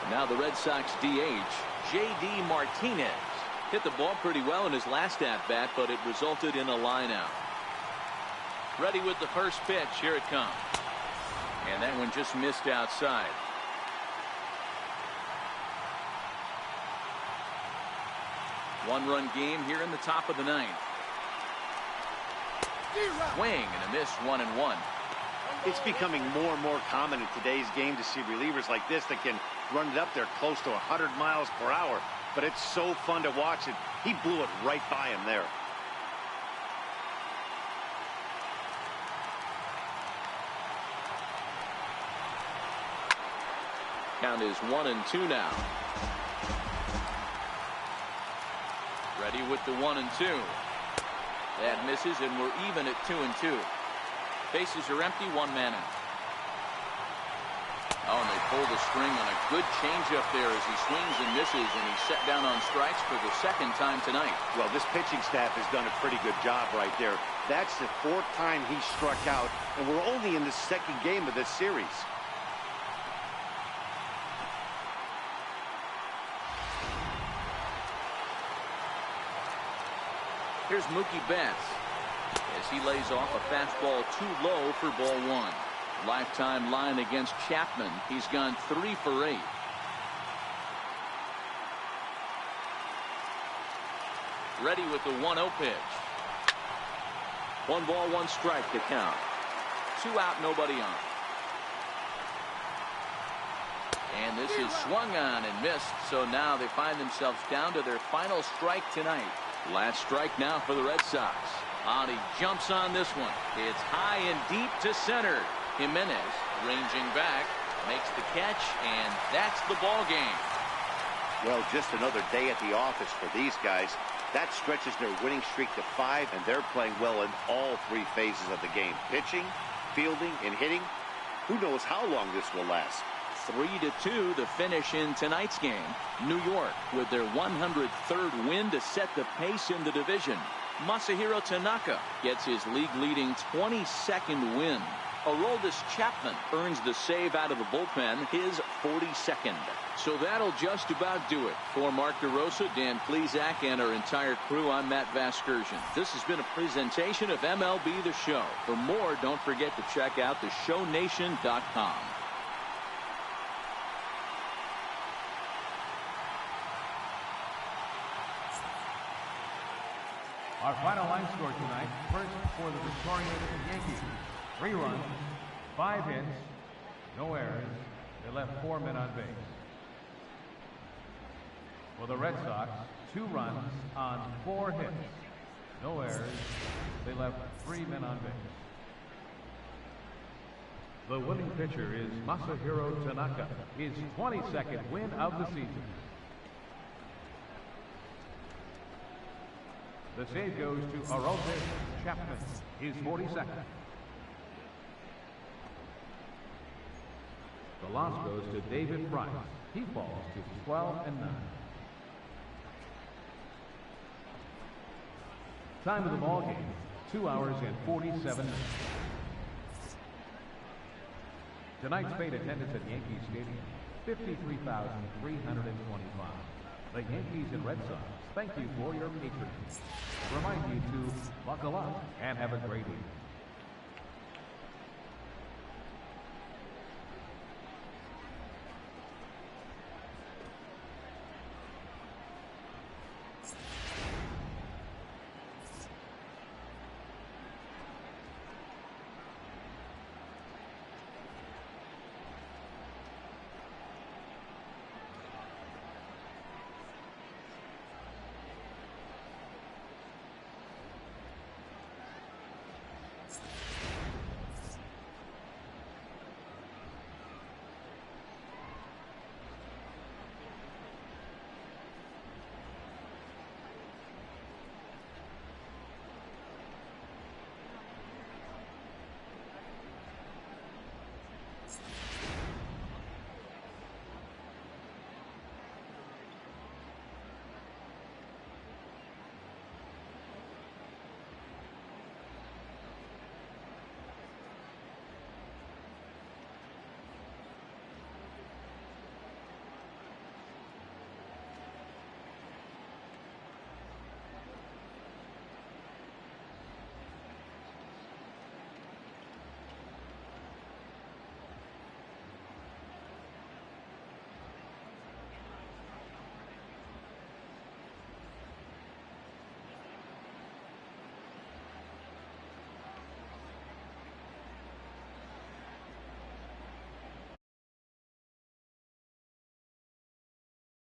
Now the Red Sox DH, J.D. Martinez. Hit the ball pretty well in his last at-bat, but it resulted in a line-out. Ready with the first pitch. Here it comes. And that one just missed outside. One-run game here in the top of the 9th. Swing and a miss, 1-1. It's becoming more and more common in today's game to see relievers like this that can run it up there close to 100 miles per hour. But it's so fun to watch it. He blew it right by him there. Count is 1-2 now. Ready with the 1-2. That misses, and we're even at 2-2. Bases are empty, 1 man out. Oh, and they pull the string on a good changeup there as he swings and misses, and he's set down on strikes for the 2nd time tonight. Well, this pitching staff has done a pretty good job right there. That's the 4th time he struck out, and we're only in the 2nd game of this series. Here's Mookie Betts as he lays off a fastball too low for ball 1. Lifetime line against Chapman. He's gone 3 for 8. Ready with the 1-0 pitch. 1 ball, 1 strike to count. 2 out, nobody on. And this is swung on and missed. So now they find themselves down to their final strike tonight. Last strike now for the Red Sox. He jumps on this one. It's high and deep to center. Jimenez ranging back, makes the catch, and that's the ball game. Well, just another day at the office for these guys. That stretches their winning streak to 5, and they're playing well in all 3 phases of the game. Pitching, fielding, and hitting. Who knows how long this will last? 3-2 to finish in tonight's game. New York with their 103rd win to set the pace in the division. Masahiro Tanaka gets his league-leading 22nd win. Aroldis Chapman earns the save out of the bullpen, his 42nd. So that'll just about do it. For Mark DeRosa, Dan Plesac, and our entire crew, I'm Matt Vasgersian. This has been a presentation of MLB The Show. For more, don't forget to check out theshownation.com. Our final line score tonight, first for the Victorian Yankees. 3 runs, 5 hits, no errors. They left 4 men on base. For the Red Sox, 2 runs on 4 hits, no errors. They left 3 men on base. The winning pitcher is Masahiro Tanaka, his 22nd win of the season. The save goes to Aroldis Chapman, his 42nd. The loss goes to David Price. He falls to 12-9. Time of the ball game, 2 hours and 47 minutes. Tonight's paid attendance at Yankee Stadium, 53,325. The Yankees and Red Sox thank you for your patronage. Remind you to buckle up and have a great evening.